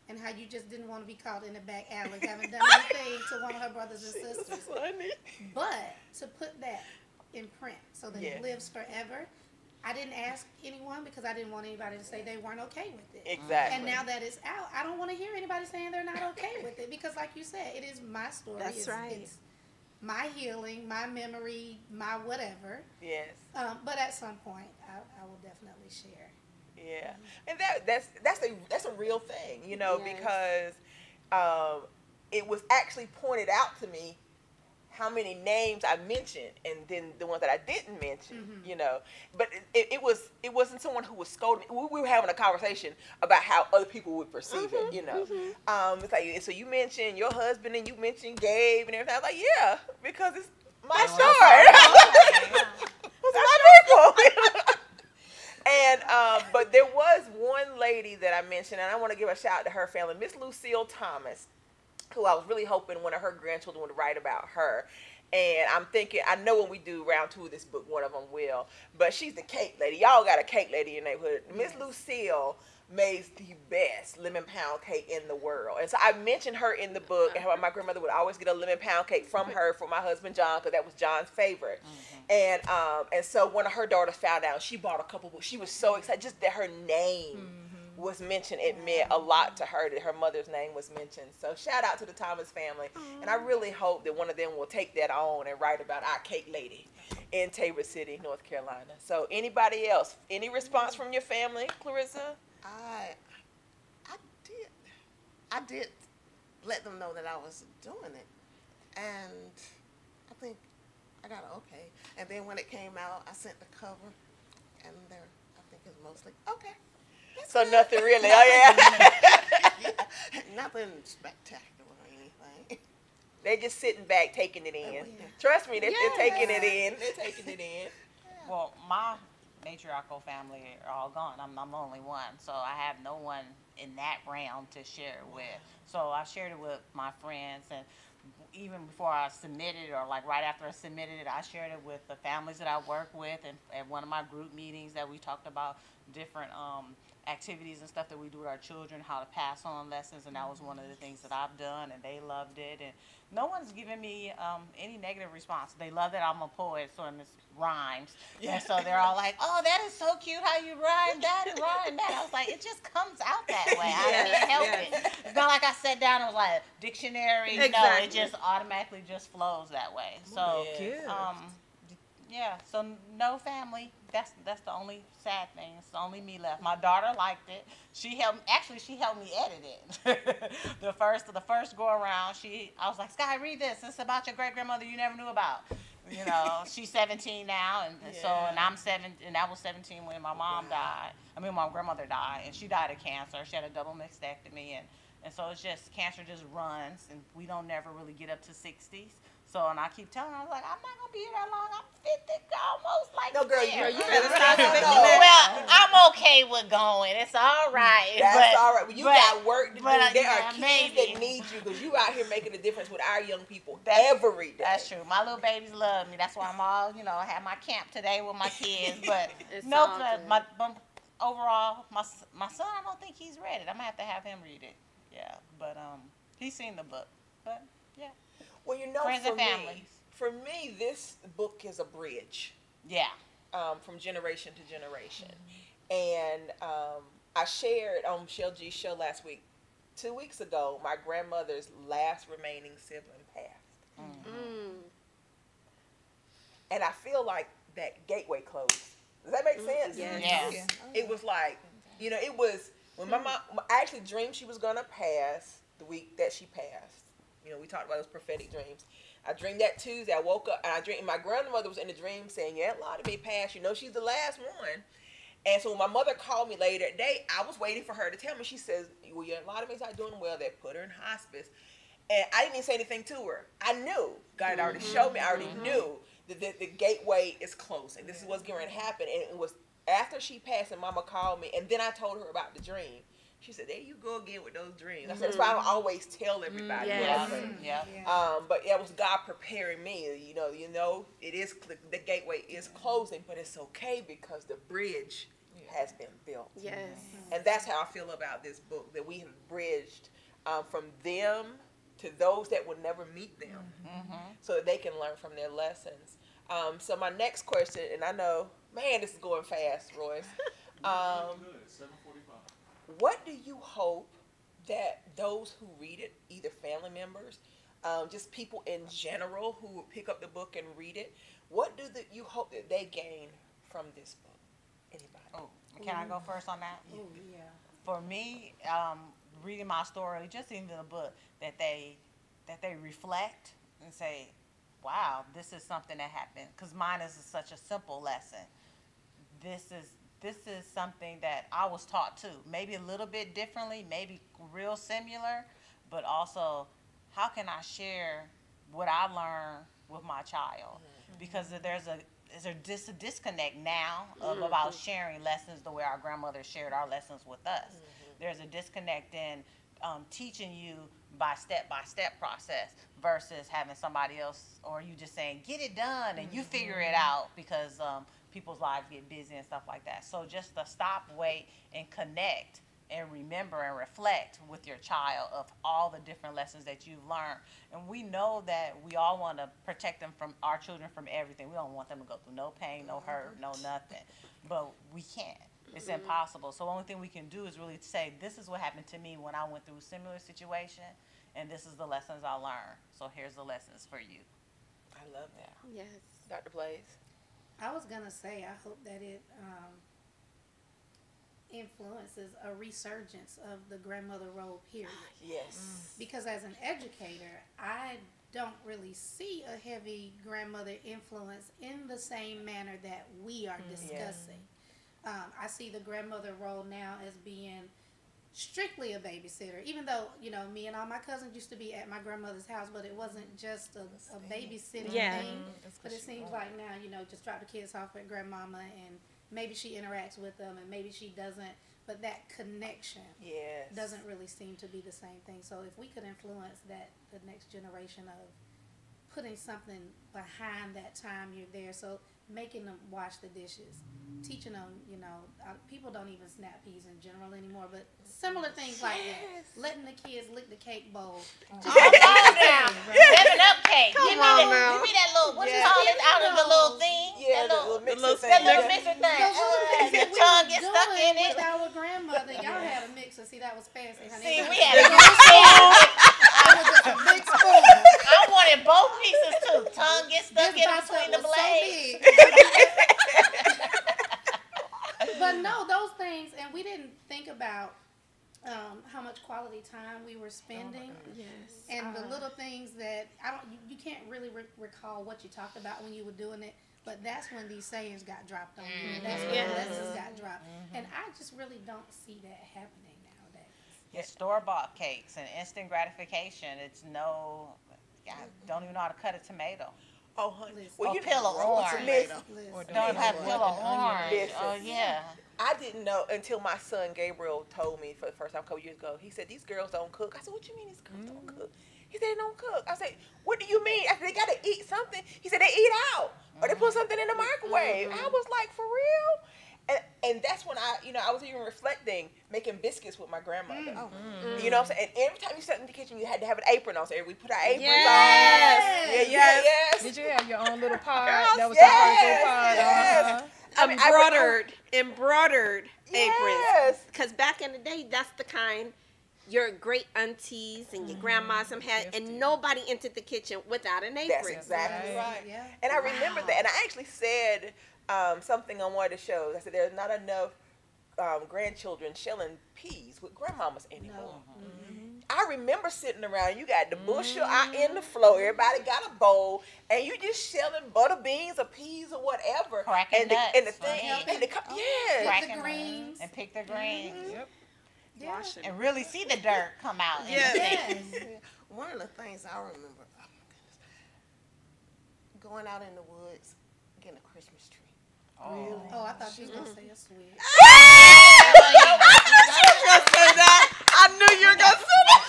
And how you just didn't want to be caught in the back alley having done anything to one of her brothers and sisters. Funny. But to put that in print so that it lives forever, I didn't ask anyone because I didn't want anybody to say they weren't okay with it. Exactly. And now that it's out, I don't want to hear anybody saying they're not okay with it because, like you said, it is my story. That's right. It's my healing, my memory, my whatever. Yes. But at some point, I will definitely share. Yeah, and that's a real thing, because it was actually pointed out to me how many names I mentioned, and then the ones that I didn't mention, But it wasn't someone who was scolding me. We were having a conversation about how other people would perceive it, It's like, so you mentioned your husband and you mentioned Gabe and everything. I was like, yeah, because it's my story. It's my people. And but there was one lady that I mentioned, and I want to give a shout out to her family, Miss Lucille Thomas, who I was really hoping one of her grandchildren would write about her. And I'm thinking, I know when we do round 2 of this book, one of them will. But she's the cake lady. Y'all got a cake lady in your neighborhood. Miss Lucille makes the best lemon pound cake in the world. And so I mentioned her in the book, and how my grandmother would always get a lemon pound cake from her for my husband John, because that was John's favorite. And so one of her daughters found out, she bought a couple books. She was so excited just that her name was mentioned. It meant a lot to her that her mother's name was mentioned. So shout out to the Thomas family. And I really hope that one of them will take that on and write about our cake lady in Tabor City, North Carolina. So anybody else? Any response from your family, Clarissa? I did let them know that I was doing it, and I think I got it okay. And then when it came out, I sent the cover, and I think it's mostly okay. So nothing really. Oh yeah. Nothing spectacular or anything. They're just sitting back, taking it in. Trust me, they're taking it in. They're taking it in. Well, my matriarchal family are all gone. I'm the only one, so I have no one in that realm to share it with. So I shared it with my friends, and even before I submitted, or like right after I submitted it, I shared it with the families that I work with, and at one of my group meetings that we talked about different activities and stuff that we do with our children, how to pass on lessons, and that was one of the things that I've done, and they loved it. And no one's given me any negative response. They love that I'm a poet, so it rhymes. And so they're all like, oh, that is so cute how you rhyme that and rhyme that. I was like, it just comes out that way. I can't help it. It's not like I sat down and was like, dictionary. Exactly. No, it just automatically just flows that way. So, yeah, so no family. That's the only sad thing. It's only me left. My daughter liked it. She helped me edit it. the first go around, I was like, Sky, read this. It's about your great grandmother you never knew about. She's 17 now, and I'm 7, and I was 17 when my mom died. My grandmother died, and she died of cancer. She had a double mastectomy, and so it's just cancer just runs, and we don't never really get up to 60s. So, and I keep telling her, I was like, I'm not going to be here that long. I'm 50, almost like no, girl, you better stop it. Well, I'm okay with going. It's all right. That's all right. Well, you got work to do. There are kids maybe that need you, because you out here making a difference with our young people every day. That's true. My little babies love me. That's why I'm all, I had my camp today with my kids. But overall, my son, I don't think he's read it. I'm going to have him read it. Yeah, but he's seen the book. But, yeah. Well, Friends and family. For me, this book is a bridge Yeah. from generation to generation. And I shared on Michelle G's show last week, 2 weeks ago, my grandmother's last remaining sibling passed. And I feel like that gateway closed. Does that make sense? Yes. Yes. It was like, it was when my mom, I actually dreamed she was going to pass the week that she passed. We talked about those prophetic dreams. I dreamed that Tuesday. I woke up and I dreamed my grandmother was in the dream saying, yeah, Lottie may pass. She's the last one. And so when my mother called me later that day, I was waiting for her to tell me. She says, well, yeah, Lottie may's not doing well. They put her in hospice. And I didn't even say anything to her. I knew. God had already showed me. I already knew that the gateway is closing. This is what's going to happen. And it was after she passed and Mama called me. And then I told her about the dream. She said, there you go again with those dreams. I said, that's why I don't always tell everybody. Yes. What I dream. Yeah. But it was God preparing me. It is the gateway is closing, but it's okay because the bridge has been built. Yes. And that's how I feel about this book, that we have bridged from them to those that will never meet them, so that they can learn from their lessons. So my next question, and I know, man, this is going fast, Royce. Good. 7:45. What do you hope that those who read it, either family members, just people in general who will pick up the book and read it, what do you hope that they gain from this book? Anybody? Oh, can I go first on that? Oh, yeah. For me, reading my story, just even the book, that they reflect and say, wow, this is something that happened. Because mine is such a simple lesson. This is something that I was taught too. Maybe a little bit differently, maybe real similar, but also how can I share what I learned with my child? Because there's a disconnect now about sharing lessons the way our grandmother shared our lessons with us. There's a disconnect in teaching you by step process versus having somebody else, or you just saying, get it done and you figure it out, because people's lives get busy and stuff like that. So just to stop, wait, and connect and remember and reflect with your child of all the different lessons that you've learned. And we know that we all want to protect them from our children from everything. We don't want them to go through no pain, no hurt, no nothing. But we can't. It's impossible. So the only thing we can do is really say, this is what happened to me when I went through a similar situation, and this is the lessons I learned. So here's the lessons for you. I love that. Yes. Dr. Blaze? I was gonna say, I hope that it influences a resurgence of the grandmother role, period. Yes. Because as an educator, I don't really see a heavy grandmother influence in the same manner that we are discussing. I see the grandmother role now as being strictly a babysitter, even though, me and all my cousins used to be at my grandmother's house, but it wasn't just a babysitting thing. But it seems like now, just drop the kids off at grandmama, and maybe she interacts with them and maybe she doesn't, but that connection doesn't really seem to be the same thing. So if we could influence the next generation of putting something behind that time you're there, so making them wash the dishes, teaching them, people don't even snap peas in general anymore, but similar things like that. Letting the kids lick the cake bowl. Seven up cake. Give me that little, what you call it, out of the little thing? Yeah, that little mixer thing. That little mixer thing. The tongue gets stuck in it. With our grandmother, y'all had a mixer. See, that was fancy, honey. See, we had a good spoon. a big spoon. I wanted both pieces too. Tongue gets stuck in between the blades. But no, those things, and we didn't think about how much quality time we were spending, and the little things that you can't really recall what you talked about when you were doing it. But that's when these sayings got dropped on you. That's when the lessons got dropped, and I just really don't see that happening nowadays. Yeah, store-bought cakes and instant gratification. It's I don't even know how to cut a tomato. Oh, honey. Well, you peel an orange. Don't have to peel an orange. Oh, yeah. I didn't know until my son Gabriel told me for the first time a couple years ago. He said, these girls don't cook. I said, what you mean these girls don't cook? He said, they don't cook. I said, what do you mean? I said, they got to eat something. He said, they eat out. Or they put something in the microwave. I was like, for real? And that's when I was even reflecting making biscuits with my grandmother. Oh, You know what I'm saying? And every time you sat in the kitchen, you had to have an apron on. So we put our aprons Yes. on. Yes. Did you have your own little pod? Girls, That was yes, your first little pod. yes. I mean, embroidered aprons. Yes. Because back in the day, that's the kind your great aunties and your grandmas had, Yes, and dear. nobody entered the kitchen without an apron. That's exactly Right. right. Yeah. And I remember that. And I actually said something on one of the shows. I said there's not enough grandchildren shelling peas with grandmamas anymore. I remember sitting around. You got the bushel out in the floor. Everybody got a bowl, and you just shelling butter beans or peas or whatever. Cracking and the, nuts. and the thing, Yeah. and the yes. Cracking the nuts greens. and pick the greens. Yep. Yeah. Washing. And really see the dirt come out. in Yeah. the Yes. thing. One of the things I remember, oh my goodness, going out in the woods, getting a Christmas tree. Oh. Oh, I thought you was gonna say a switch. I knew you were going to say that.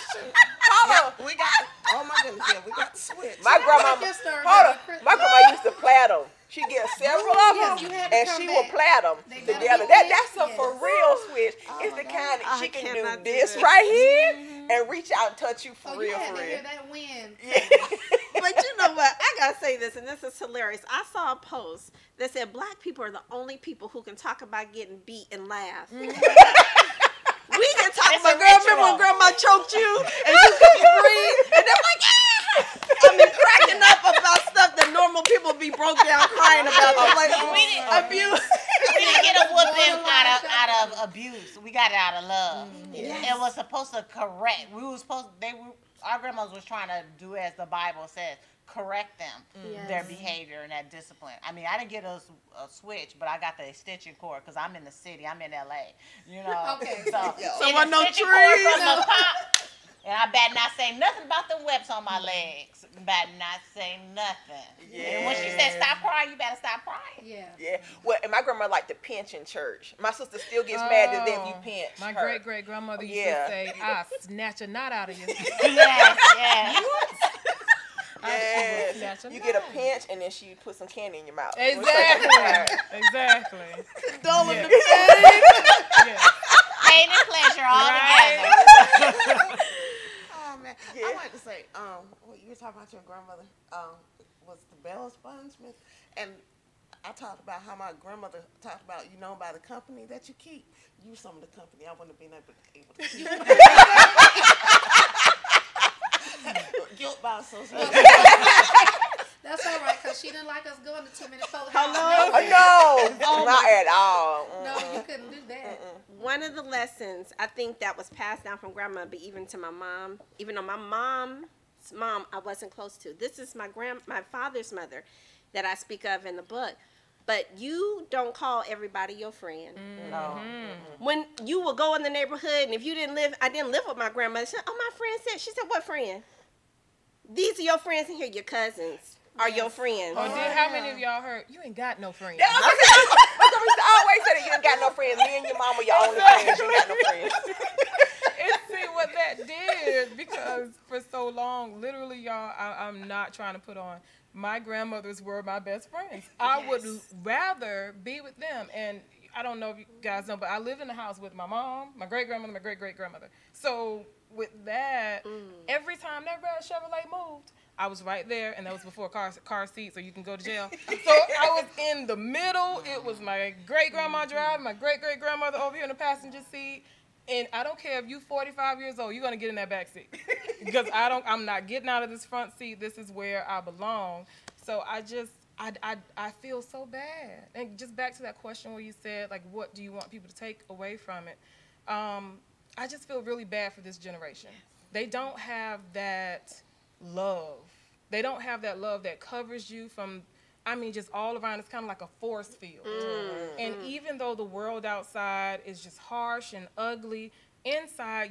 Hold on. We got, oh my goodness, yeah, we got the switch. My grandma, Just started hold on. making Christmas- My grandma used to plait them. She'd get several of Yes, them, you had to and come she back. would plait them They gotta together. be That's a yes. for real switch. Oh It's my the kind that I she can cannot do do this this. right here and reach out and touch you for Oh, real, you had for to real. hear that wind. Yeah. But you know what? I gotta say this, and this is hilarious. I saw a post that said black people are the only people who can talk about getting beat and laugh. We can talk It's about, a girl, remember ritual. when grandma choked you and you couldn't breathe? And they're like, I mean, cracking up about stuff that normal people be broke down crying about. I'm like, abuse. We didn't get a whooping out of abuse. We got it out of love. It was supposed to correct. Our grandmas was trying to do as the Bible says, correct them, their Yes. behavior and that discipline. I mean, I didn't get a switch, but I got the extension cord because I'm in the city. I'm in LA. You know. Okay. So So wasn't no extension cord trees. from the pop. And I better not say nothing about the webs on my legs. Better not say nothing. And when she said stop crying, you better stop crying. Yeah. Yeah. Well, and my grandma liked to pinch in church. My sister still gets mad at them if you pinch My her. great great grandmother used Yeah. to say, "I snatch a knot out of you." Yes, yes. Yeah. Snatch a You get a knot. pinch and then she put some candy in your mouth. Exactly. Exactly. Condoling Yes. the pain. Yeah. Pain and pleasure all Right. together. Oh man, Yeah. I like to say, what you were talking about your grandmother, was the Bell Spongesmith, and I talked about how my grandmother talked about, by the company that you keep. You some of the company I wouldn't have been able to keep. Guilt by association. That's all right, because she didn't like us going to too many folks' Hello? houses. No, not at all. No, you couldn't do that. One of the lessons I think that was passed down from grandma, but even to my mom, even though my mom's mom I wasn't close to. This is my father's mother that I speak of in the book. But you don't call everybody your friend. No. When you will go in the neighborhood, and if you I didn't live with my grandmother. She said, "Oh, my friend said." She said, "What friend?" These are your friends in here. Your cousins are your friends. Or did how many of y'all heard? You ain't got no friends. My grandma used to always say that you ain't got no friends. Me and your mama are your only friends. You ain't got no friends. And see what that did, because for so long, literally, y'all, I'm not trying to put on. My grandmothers were my best friends. I would rather be with them. And I don't know if you guys know, but I lived in the house with my mom, my great-grandmother, my great-great-grandmother. So with that, every time that red Chevrolet moved, I was right there, and that was before car seats, so you can go to jail. So I was in the middle. It was my great-grandma driving, my great-great-grandmother over here in the passenger seat. And I don't care if you're 45 years old, you're gonna get in that back seat. Because I'm not getting out of this front seat. This is where I belong. So I feel so bad. And just back to that question where you said, like, what do you want people to take away from it? I just feel really bad for this generation. They don't have that love. They don't have that love that covers you from, just all around. It's kind of like a force field. And even though the world outside is just harsh and ugly, inside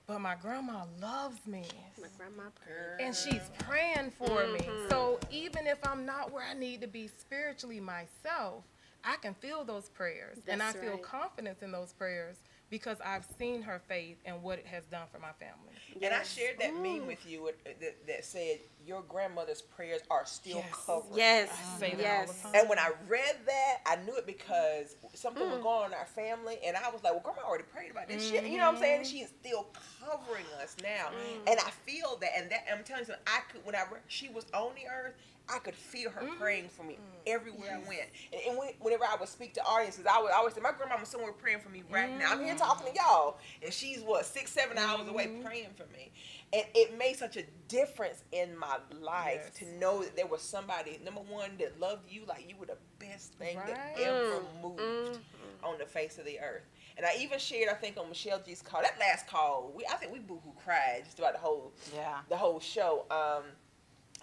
but my grandma loves me. My grandma prayed. And she's praying for me. So even if I'm not where I need to be spiritually myself, I can feel those prayers. And I That's feel right. confidence in those prayers because I've seen her faith and what it has done for my family. And I shared that meme with you that said your grandmother's prayers are still Yes. covering. Yes. I say that Yes. all the time. And when I read that, I knew it because something was going on in our family, and I was like, well, Grandma already prayed about this shit. You know what I'm saying? And she's still covering us now. And I feel that, and that I'm telling you something, I could, she was on the earth, I could feel her praying for me everywhere I went. And whenever I would speak to audiences, I would always say, my grandmama's somewhere praying for me right now. I'm here talking to y'all, and she's, 6-7 hours away praying for me. And it made such a difference in my life to know that there was somebody, number one, that loved you like you were the best thing that ever moved on the face of the earth. And I even shared, I think, on Michelle G's call, that last call, I think we boo-hoo cried just about the whole show.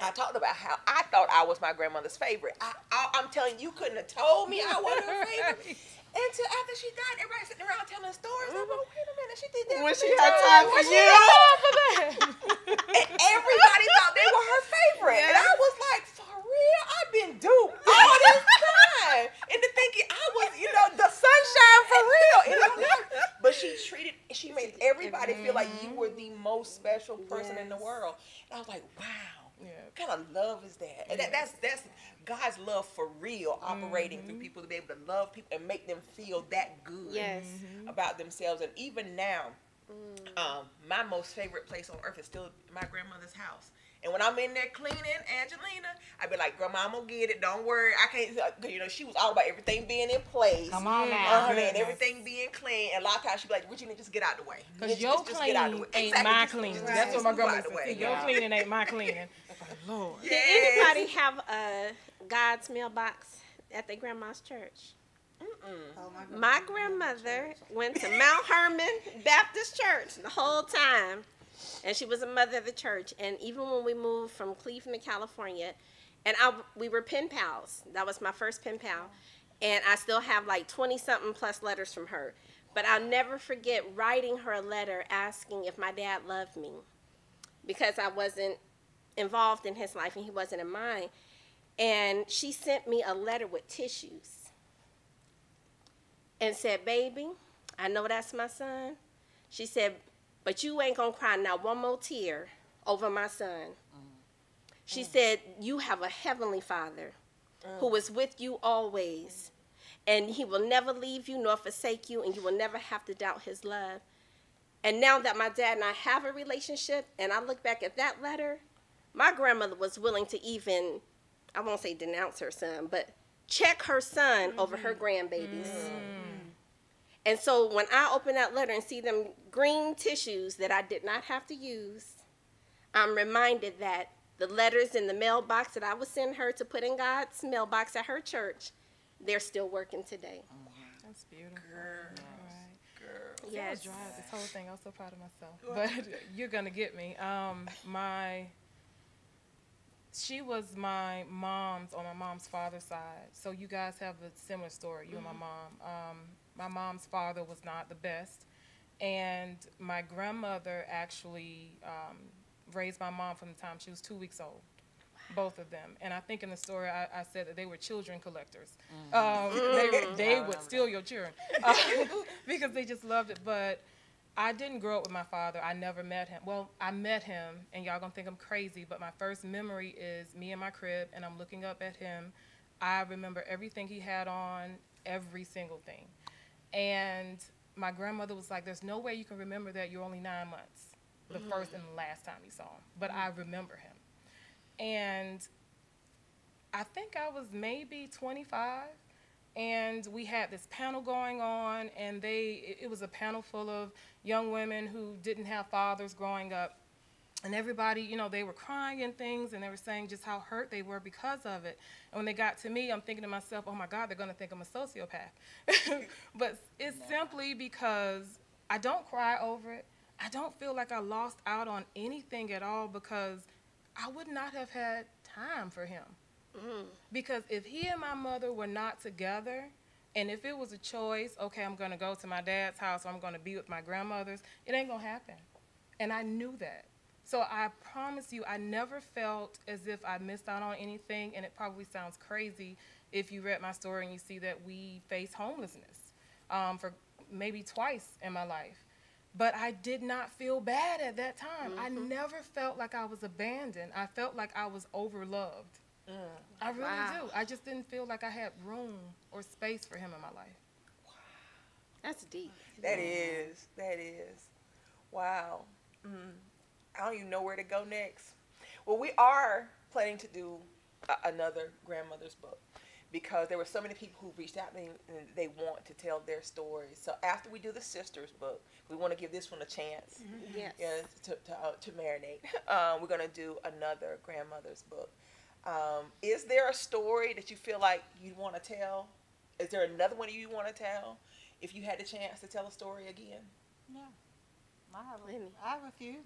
I talked about how I thought I was my grandmother's favorite. I'm telling you, you couldn't have told me I wasn't her favorite. Until after she died, everybody sitting around telling stories. I'm like, wait a minute, she did that. When she for had me. time for When she you. had time for that. And everybody thought they were her favorite. And I was like, for real? I've been duped all this time into thinking I was, the sunshine for real. But she made everybody feel like you were the most special person in the world. And I was like, wow. What kind of love is that? And that's God's love for real operating through people to be able to love people and make them feel that good about themselves. And even now, my most favorite place on earth is still my grandmother's house. And when I'm in there cleaning, Angelina, I be like, Grandma, I'm going to get it. Don't worry. I can't, she was all about everything being in place. Come on now. And everything being clean. And a lot of times she be like, Regina, just get out the way. Because your cleaning ain't my cleaning. That's what my grandma said. Your cleaning ain't my cleaning. Lord. Did anybody have God's mailbox at their grandma's church? Oh, My grandmother went to Mount Hermon Baptist Church the whole time. And she was a mother of the church. And even when we moved from Cleveland to California, and we were pen pals. That was my first pen pal. And I still have like 20-something plus letters from her. But I'll never forget writing her a letter asking if my dad loved me. Because I wasn't involved in his life and he wasn't in mine. And she sent me a letter with tissues. And said, baby, I know that's my son. She said, but you ain't gonna cry not one more tear over my son. She said, you have a heavenly Father who is with you always. And he will never leave you nor forsake you, and you will never have to doubt his love. And now that my dad and I have a relationship, and I look back at that letter, my grandmother was willing to even, I won't say denounce her son, but check her son over her grandbabies. And so when I open that letter and see them green tissues that I did not have to use, I'm reminded that the letters in the mailbox that I would send her to put in God's mailbox at her church, they're still working today. That's beautiful. Girl. See, I was dry this whole thing. I was so proud of myself. But you're going to get me. She was my mom's, on my mom's father's side. So you guys have a similar story, you and my mom. My mom's father was not the best. And my grandmother actually raised my mom from the time she was 2 weeks old. Both of them. And I think in the story I said that they were children collectors. They would steal your children because they just loved it. But I didn't grow up with my father. I never met him. Well, I met him, and y'all gonna think I'm crazy, but my first memory is me in my crib, and I'm looking up at him. I remember everything he had on, every single thing. And my grandmother was like, there's no way you can remember that you're only 9 months, the first and the last time you saw him. But I remember him. And I think I was maybe 25, and we had this panel going on, and it was a panel full of young women who didn't have fathers growing up. And everybody, they were crying and things, and they were saying just how hurt they were because of it. And when they got to me, I'm thinking to myself, oh my God, they're gonna think I'm a sociopath. But it's simply because I don't cry over it. I don't feel like I lost out on anything at all, because I would not have had time for him. Because if he and my mother were not together, and if it was a choice, okay, I'm gonna go to my dad's house, or I'm gonna be with my grandmother's, it ain't gonna happen. And I knew that. So I promise you, I never felt as if I missed out on anything, and it probably sounds crazy if you read my story and you see that we face homelessness for maybe twice in my life. But I did not feel bad at that time. I never felt like I was abandoned. I felt like I was overloved. I really do. I just didn't feel like I had room or space for him in my life. That's deep. That is. That is. Wow. I don't even know where to go next. Well, we are planning to do another grandmother's book because there were so many people who reached out to me and they want to tell their stories. So after we do the sisters book, we want to give this one a chance. Yes. To marinate. We're going to do another grandmother's book. Is there a story that you feel like you want to tell? Is there another one you want to tell? If you had the chance to tell a story again? Yeah. I Many. have a few.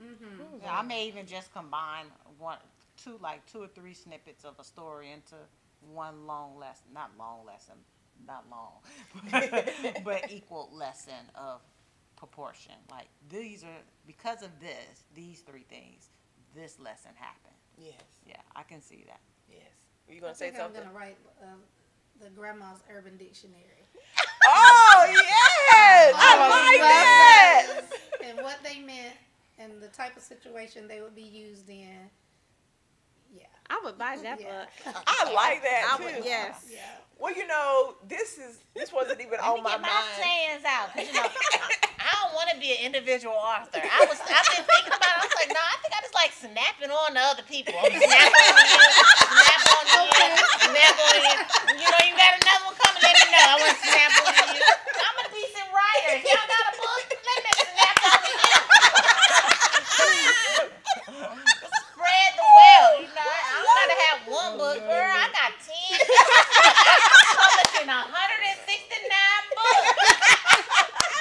Yeah, I may even just combine two or three snippets of a story into one long lesson. Not long, but equal lesson of proportion. Like these are because of these three things. This lesson happened. Yes. Yeah, I can see that. Yes. Were you going I to say think something? I'm gonna write the Grandma's Urban Dictionary. Oh, yes! I like that! And what they meant and the type of situation they would be used in. Yeah. I would buy that Yeah. book. I like that, I too. would, yes. Yeah. Well, you know, this wasn't even Let on me my get my mind. plans out, 'cause, I don't want to be an individual author. I've been thinking about it. I was like, no, I think I just like snapping on to other people. I'm snap on you, snap on you, snap on you. You got another one coming, let me know. I want to snap on you. I'm a decent writer. If y'all got a book, let me snap on you. Spread the wealth. I don't gotta have one book, girl. I got 10. Publishing 169 books.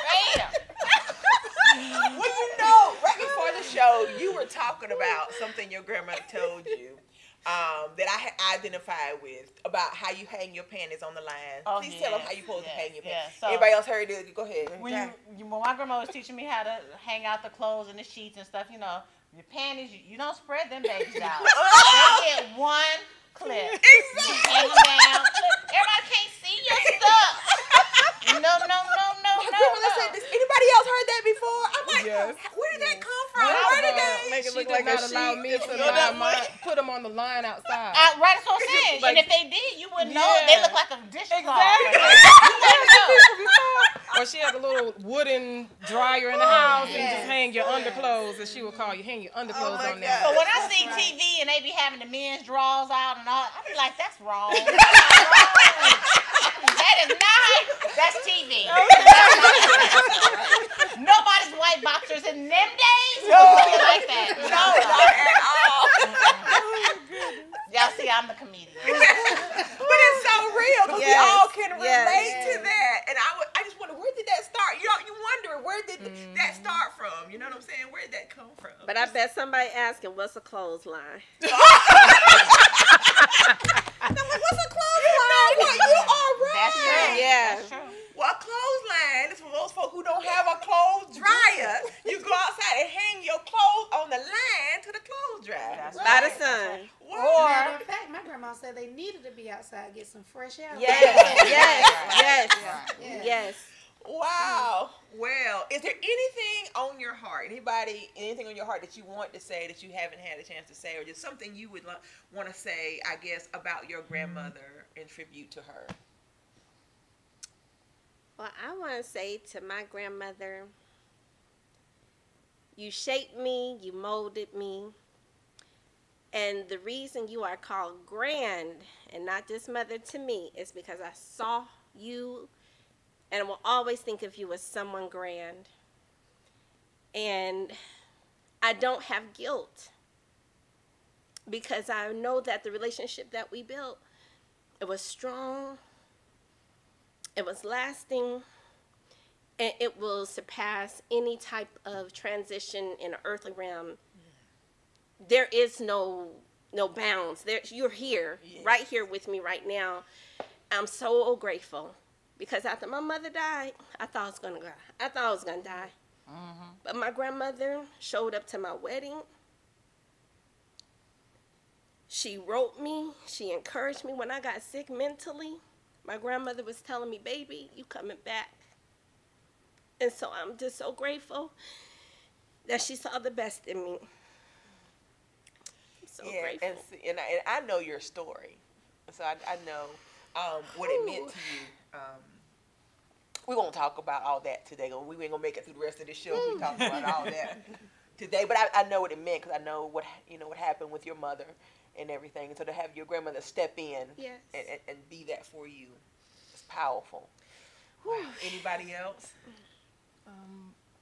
Bam. Well, you know, right before the show, you were talking about something your grandmother told you that I had identified with about how you hang your panties on the line. Oh, Please tell them how you supposed to hang your panties. So Anybody else heard it? Go ahead. when my grandma was teaching me how to hang out the clothes and the sheets and stuff, your panties, you don't spread them babies out. They get one clip. Exactly. You hang them down. Everybody can't see your stuff. No. My grandmother said this. Anybody else heard that before? I'm like, Yes. where did that come from? Well, Where did that? Make it She look did like not a allow sheet. me If to you know that put them on the line outside. Right, that's what I'm saying. Like- and if they did, you wouldn't know. Yeah. They look like a dish cloth. Exactly. You wouldn't know. Or she had a little wooden dryer in the house and yes. just hang your underclothes, as she would call you, hang your underclothes my on there. God. So when I see Right. TV and they be having the men's drawers out and all, I be like, that's wrong. That is not. That's TV. Nobody's white boxers in them days was looking like that. No, not at all. Y'all see, I'm the comedian. But it's so real because we Yes, all can yes. relate to that. And I just wonder, where did that start? You wonder, where did that start from? You know what I'm saying? Where did that come from? But I bet somebody asking, what's a clothesline? I'm like, what's a clothesline? Well, you are right. That's true. Yeah. That's true. Well, a clothesline is for those folk who don't have a clothes dryer. You go outside and hang your clothes on the line to the clothes dryer. That's By the sun. Wow. Matter of fact, my grandma said they needed to be outside, get some fresh air. Yes, yes, Yeah. yes. Wow. Well, is there anything on your heart? Anything on your heart that you want to say that you haven't had a chance to say, or just something you would want to say, I guess, about your grandmother in tribute to her? Well, I want to say to my grandmother, you shaped me, you molded me, and the reason you are called grand and not just mother to me is because I saw you and I will always think of you as someone grand. And I don't have guilt because I know that the relationship that we built, it was strong, it was lasting, and it will surpass any type of transition in an earthly realm. There is no bounds. You're here, Yes. right here with me right now. I'm so grateful because after my mother died, I thought I was gonna die. But my grandmother showed up to my wedding. She wrote me. She encouraged me when I got sick mentally. My grandmother was telling me, baby, you coming back. And so I'm just so grateful that she saw the best in me. I'm so grateful. And, see, and I know your story, so I know what it meant to you. We won't talk about all that today. We ain't gonna make it through the rest of the show if we talk about all that today. But I know what it meant because I know what what happened with your mother and everything. And so to have your grandmother step in Yes. and be that for you, it's powerful. Wow. Anybody else?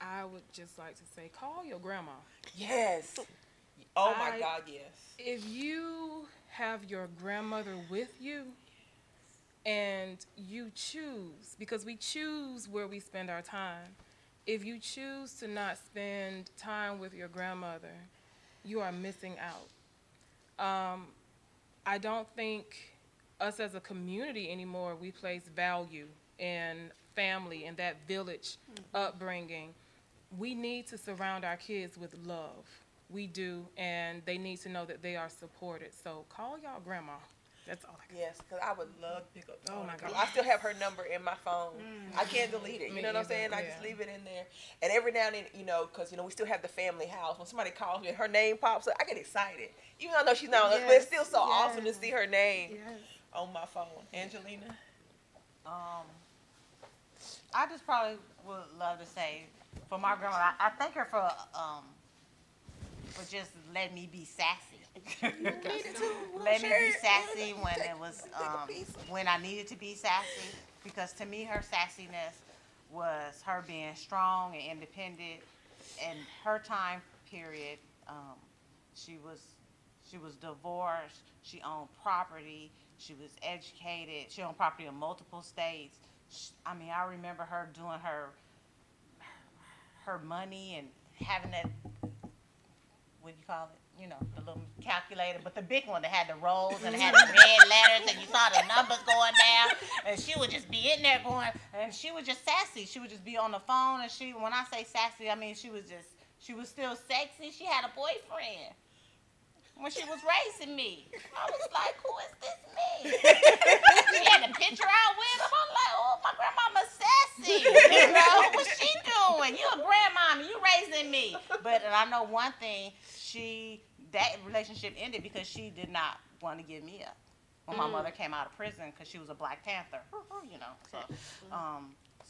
I would just like to say, call your grandma. Yes. Oh my God, yes. If you have your grandmother with you and you choose, because we choose where we spend our time, if you choose to not spend time with your grandmother, you are missing out. I don't think us as a community anymore, we place value in family and that village upbringing. We need to surround our kids with love. We do, and they need to know that they are supported. So call y'all grandma. That's all I can. Yes, because I would love to pick up the Oh phone. my God. I still have her number in my phone. I can't delete it. You know what I'm saying? I just leave it in there. And every now and then, because we still have the family house. When somebody calls me and her name pops up, I get excited. Even though I know she's not on us, but it's still so awesome to see her name on my phone. Angelina? I just probably would love to say, for my grandma, I thank her for just letting me be sassy. Let me be sassy when it was when I needed to be sassy, because to me her sassiness was her being strong and independent. In her time period, she was divorced. She owned property. She was educated. She owned property in multiple states. I mean, I remember her doing her money and having that, what do you call it? The little calculator, but the big one that had the rolls and it had the red letters and you saw the numbers going down, and she would just be in there going, and she was just sassy. She would just be on the phone, and when I say sassy, I mean she was still sexy. She had a boyfriend when she was raising me. I was like, who is this me? She had a picture out with him. I'm like, oh, my grandmama's sassy. What's she doing? You a grandmama, you raising me. But I know one thing, that relationship ended because she did not want to give me up. When my mother came out of prison, because she was a Black Panther,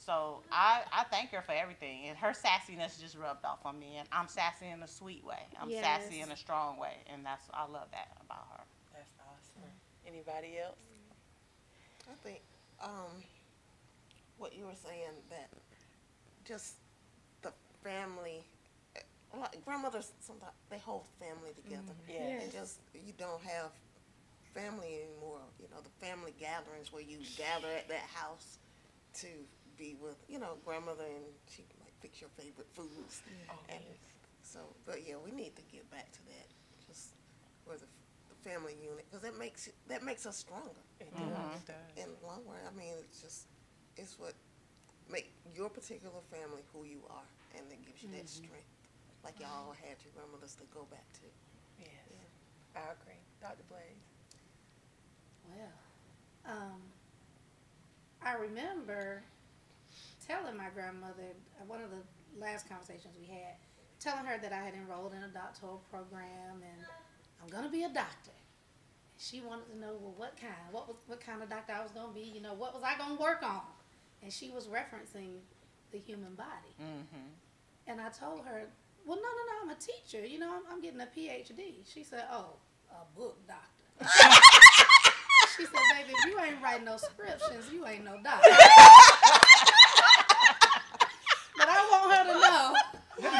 So I thank her for everything, and her sassiness just rubbed off on me. And I'm sassy in a sweet way. I'm sassy in a strong way, and I love that about her. That's awesome. Anybody else? I think what you were saying, that just the family, like grandmothers, sometimes they hold family together. And just you don't have family anymore. The family gatherings where you gather at that house to be with, grandmother, and she might fix your favorite foods. And so, but we need to get back to that, just where the family unit, because that makes us stronger. It does. In the long run, I mean, it's what make your particular family who you are, and it gives you that strength, like y'all had your grandmothers to go back to. Yes, I agree. Dr. Blaze? Well, I remember telling my grandmother, one of the last conversations we had, telling her that I had enrolled in a doctoral program and I'm going to be a doctor. She wanted to know, well, what kind of doctor I was going to be, what was I going to work on? And she was referencing the human body. And I told her, well, no, I'm a teacher. I'm getting a PhD. She said, oh, a book doctor. She said, baby, if you ain't writing no scriptions, you ain't no doctor. But I want her to know.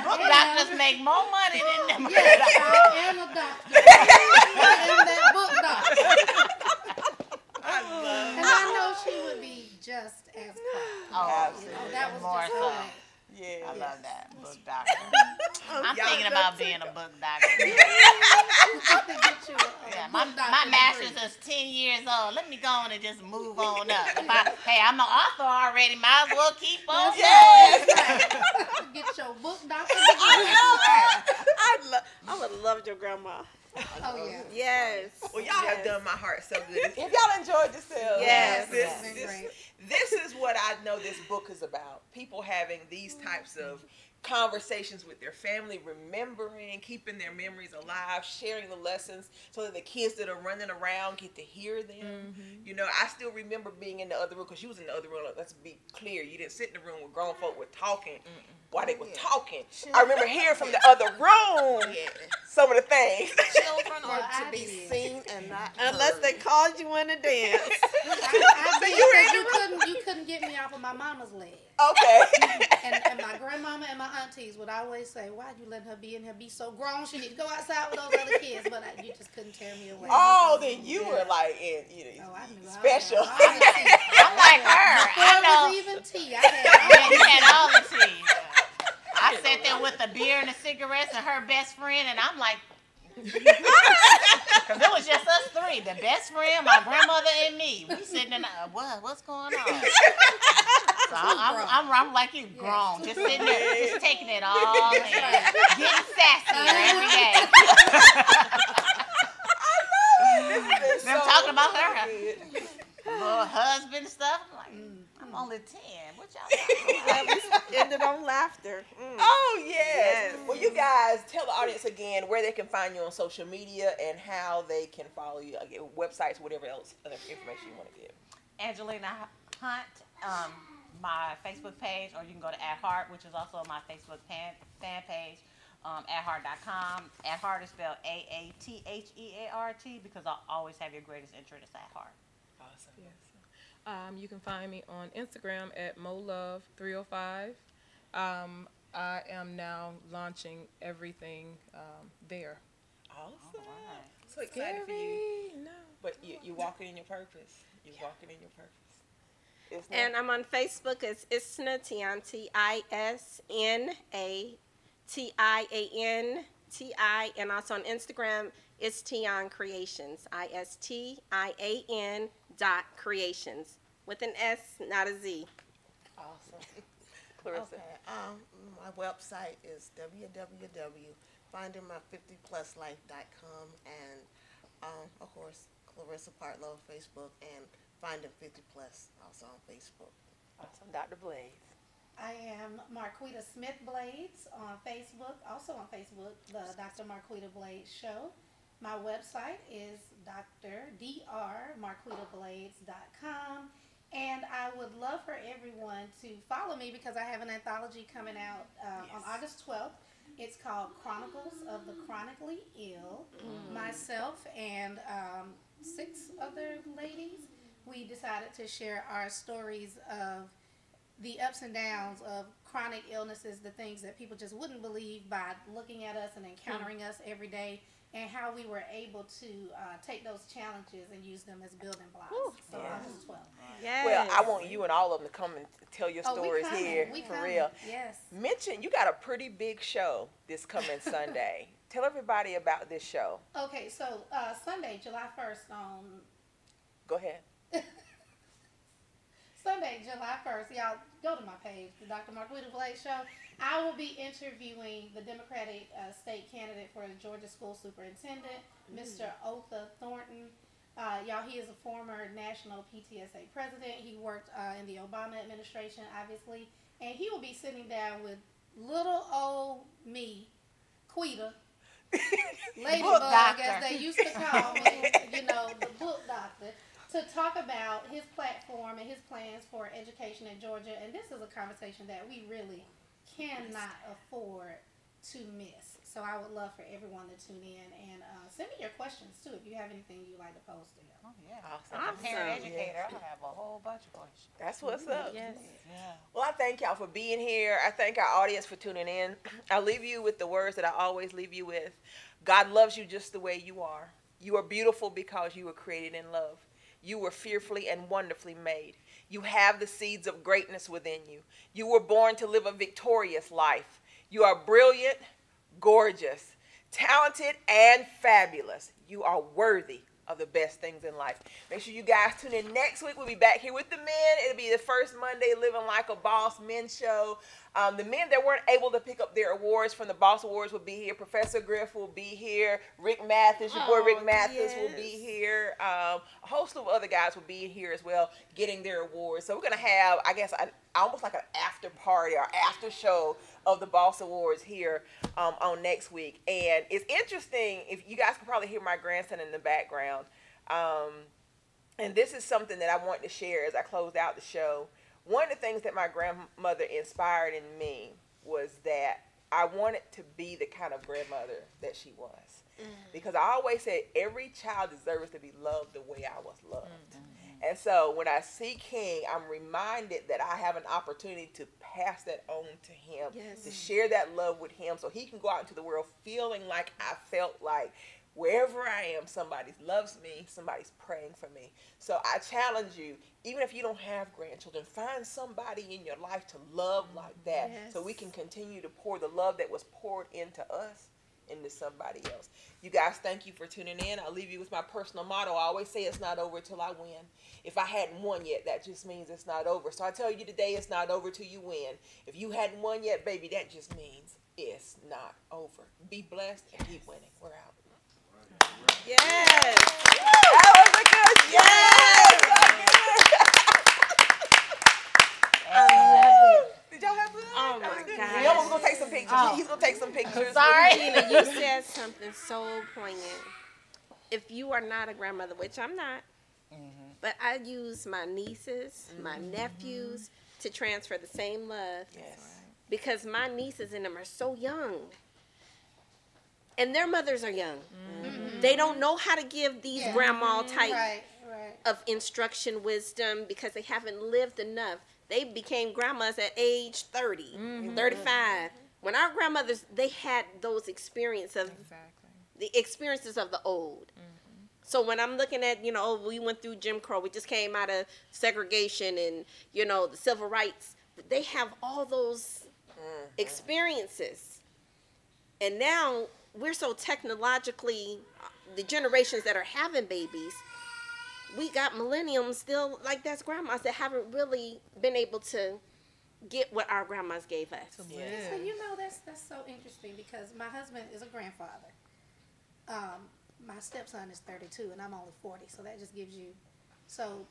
Book doctors make more money than them. Yes, I am a doctor. I am that book doctor. And I know she would be just as proud. Absolutely. That was More just so. her way. Yeah. I love that, book doctor. I'm Y'all thinking good about too. being a book doctor. My master's is 10 years old. Let me go on and just move on up. I'm an author already. Might as well keep on. Get your book doctor. I would love your grandma. Oh, yeah. Yes. Well, y'all have done my heart so good. If y'all enjoyed yourselves, Yes. This is what I know this book is about. People having these types of conversations with their family, remembering, keeping their memories alive, sharing the lessons so that the kids that are running around get to hear them. You know, I still remember being in the other room, because you was in the other room. Let's be clear. You didn't sit in the room with grown folk were talking while they were talking. I remember hearing from the other room some of the things. Children Well, are I to be did. seen and not Unless they heard. called you in to dance. I So did, you were in 'cause the you couldn't get me off of my mama's leg. Okay. And my grandmama and my aunties would always say, "Why'd you let her be in here? Be so grown. She need to go outside with those other kids." But you just couldn't tear me away. Oh, then you were like in, Oh, I knew. special. I'm like her. Before I it know. was even tea. I Yeah, had you all had all the tea. I sat there with a beer and the cigarettes and her best friend, and I'm like, because it was just us three, the best friend, my grandmother, and me. We sitting in, what's going on? So I'm like you, grown, just sitting there, just taking it all in, getting sassier every day. Them talking about her little husband stuff. I'm like, I'm only 10. What y'all talking about? Ended on laughter. Oh, yes. Yes. Well, you guys, tell the audience again where they can find you on social media and how they can follow you, again, websites, whatever else other information you want to give. Angelina Hunt, my Facebook page, or you can go to At Heart, which is also my Facebook fan page, atheart.com. At Heart is spelled AATHEART, because I always have your greatest interest at heart. Awesome. Yes. You can find me on Instagram at molove305. I am now launching everything there. Awesome. Alright. So excited for you. No. But you're walking in your purpose. You're walking in your purpose. Isn't it? And I'm on Facebook as Isna Tianti, ISNATIANTI, and also on Instagram, it's Tian Creations, ISTIAN.creations, with an S, not a Z. Awesome. Clarissa. Okay. My website is www.findingmy50pluslife.com, and of course Clarissa Partlow Facebook, and Finding 50 Plus also on Facebook. Awesome. Dr. Blaze. I am Marquita Smith Blades on Facebook. Also on Facebook, the Dr. Marquita Blades Show. My website is drmarquitablades.com. And I would love for everyone to follow me, because I have an anthology coming out on August 12th. It's called Chronicles of the Chronically Ill. Myself and 6 other ladies, we decided to share our stories of the ups and downs of chronic illnesses, the things that people just wouldn't believe by looking at us and encountering us every day, and how we were able to take those challenges and use them as building blocks. So August 12th. Yes. Well, I want you and all of them to come and tell your Oh, we stories coming. here, We for coming. real. Yes. Mention, you got a pretty big show this coming Sunday. Tell everybody about this show. Okay, so Sunday, July 1st on Go ahead. Sunday, July 1st, y'all go to my page, the Dr. Marquita Blade Show. I will be interviewing the Democratic state candidate for the Georgia School Superintendent, Mr. Otha Thornton. Y'all, he is a former national PTSA president. He worked in the Obama administration, obviously. And he will be sitting down with little old me, Quita, Ladybug, as they used to call me, the book doctor, to talk about his platform and his plans for education in Georgia. And this is a conversation that we really cannot afford to miss. So I would love for everyone to tune in and send me your questions too if you have anything you'd like to pose to him. Oh, yeah. Awesome. I'm a parent Awesome. educator. I have a whole bunch of questions. That's what's up. Yes. Yeah. Well, I thank y'all for being here. I thank our audience for tuning in. I'll leave you with the words that I always leave you with. God loves you just the way you are. You are beautiful because you were created in love. You were fearfully and wonderfully made. You have the seeds of greatness within you. You were born to live a victorious life. You are brilliant, gorgeous, talented, and fabulous. You are worthy of the best things in life. Make sure you guys tune in next week. We'll be back here with the men. It'll be the first Monday Living Like a Boss Men show. The men that weren't able to pick up their awards from the Boss Awards will be here. Professor Griff will be here. Rick Mathis, your boy Rick Mathis will be here. A host of other guys will be here as well, getting their awards. So we're going to have, I guess, almost like an after party or after show of the Boss Awards here on next week. And it's interesting, if you guys can probably hear my grandson in the background. And this is something that I want to share as I close out the show. One of the things that my grandmother inspired in me was that I wanted to be the kind of grandmother that she was. Because I always said every child deserves to be loved the way I was loved. And so when I see King, I'm reminded that I have an opportunity to pass that on to him, to share that love with him so he can go out into the world feeling like I felt like wherever I am, somebody loves me, somebody's praying for me. So I challenge you, even if you don't have grandchildren, find somebody in your life to love like that so we can continue to pour the love that was poured into us into somebody else. You guys, thank you for tuning in. I'll leave you with my personal motto. I always say it's not over till I win. If I hadn't won yet, that just means it's not over. So I tell you today, it's not over till you win. If you hadn't won yet, baby, that just means it's not over. Be blessed and keep winning. We're out. Yes. That was a good yes. Did y'all have fun? Oh my God. We're going to take some pictures. He's going to take some pictures. Sorry. Regina, you said something so poignant. If you are not a grandmother, which I'm not, but I use my nieces, my nephews to transfer the same love. Yes. Because my nieces and them are so young. And their mothers are young. They don't know how to give these grandma type of instruction, wisdom, because they haven't lived enough. They became grandmas at age 30, 35. When our grandmothers, they had those experiences of the experiences of the old. So when I'm looking at, we went through Jim Crow. We just came out of segregation and, the civil rights. They have all those experiences. And now we're so technologically, the generations that are having babies, we got millenniums still, like that's grandmas that haven't really been able to get what our grandmas gave us. So that's so interesting because my husband is a grandfather. My stepson is 32 and I'm only 40, so that just gives you. So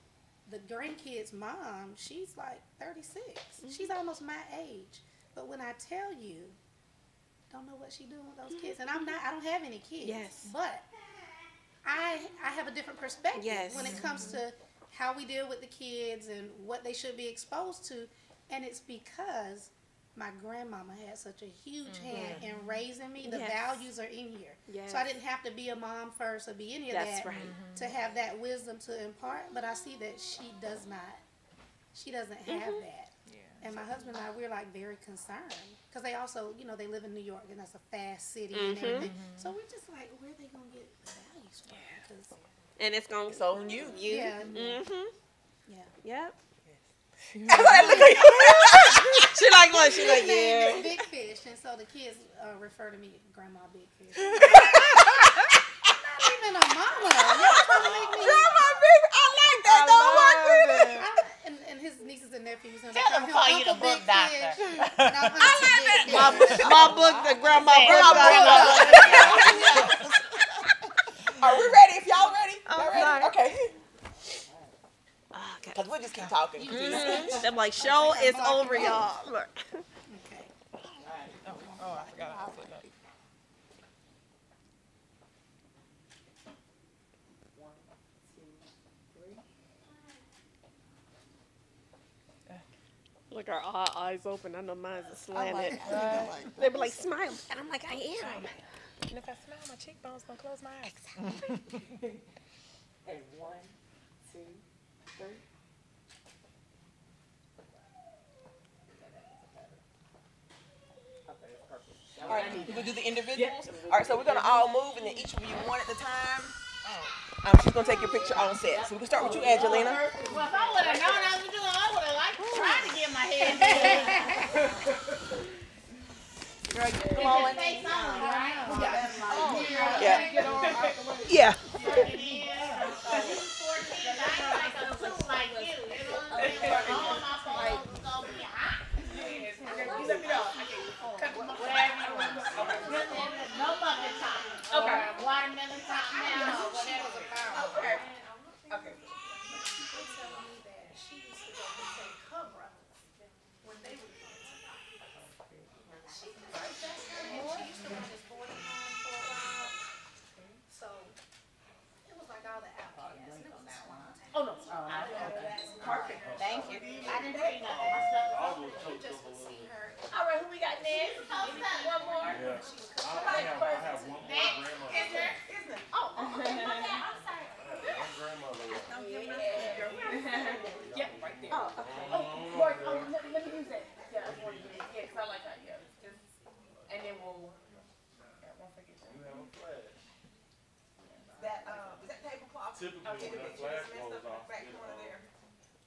the grandkids' mom, she's like 36. She's almost my age. But when I tell you, don't know what she doing with those kids, and I don't have any kids. Yes. But I have a different perspective when it comes to how we deal with the kids and what they should be exposed to, and it's because my grandmama had such a huge hand in raising me. The values are in here. So I didn't have to be a mom first or be any of that to have that wisdom to impart, but I see that she doesn't have that. And my husband and I, we're like very concerned because they also, they live in New York and that's a fast city and everything. So we're just like, where are they going to get the values from? Because and it's on you. Yeah. Yep. She like what? She like, yeah. Big Fish, and so the kids refer to me Grandma Big Fish. I'm not even a mama. Y'all trying to make me Grandma Big. I like that though. My goodness. And his nieces and nephews. And Tell them to call you the book doctor. I like that. My book, the grandma book. Are we ready? If y'all ready? Y'all ready? Sorry. Okay. Because we'll just keep talking. I'm like, show is over, y'all. Look. Okay. Oh, I forgot I put that. One, two, three. Look, our eyes open. I know mine's a slanted. They be like, smile. And I'm like, I am. And if I smile, my cheekbones gonna close my eyes. And 1, 2, 3. All right, we'll do the individuals. All right, so we're going to all move, and then each of you one at a time. She's going to take your picture on set. So we can start with you, Angelina. Well, if I would have known I was doing, I would have liked to try to get my head. Come on. Face on, right? Yeah. Yeah. 14, I ain't like a 2 like you. You know what I'm saying? Where all my photos is gonna be hot. Yes. Okay, you let me know. I can cut them up. Whatever you want. No muffin top. Okay. Or watermelon top now, or whatever. Okay. Okay. She was telling me that she used to go take her brothers when they were kids. She was like, that's her, and she used to run this boarding home for a while. So it was like all the outcasts. And it was this one time. Oh no. Perfect. Thank you. I didn't see nothing. My stuff was All over those there. You coats just over would see her. All right, who we got next? One more. Yeah. I have one more grandmother. Isn't it? Oh, okay. I'm sorry. One grandmother. Yeah, right there. Oh, okay. Oh, Lord, let me use that. Yeah, I want to use it. Yeah, because I like that. Yeah, just, and then we'll, yeah, once I get that. You have a flash. Is that tablecloth? Typically, Okay, when that it's flash messed goes up in off, the back it, corner there.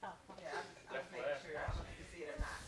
Yeah, I that was making flash sure. I don't know if you can see it or not.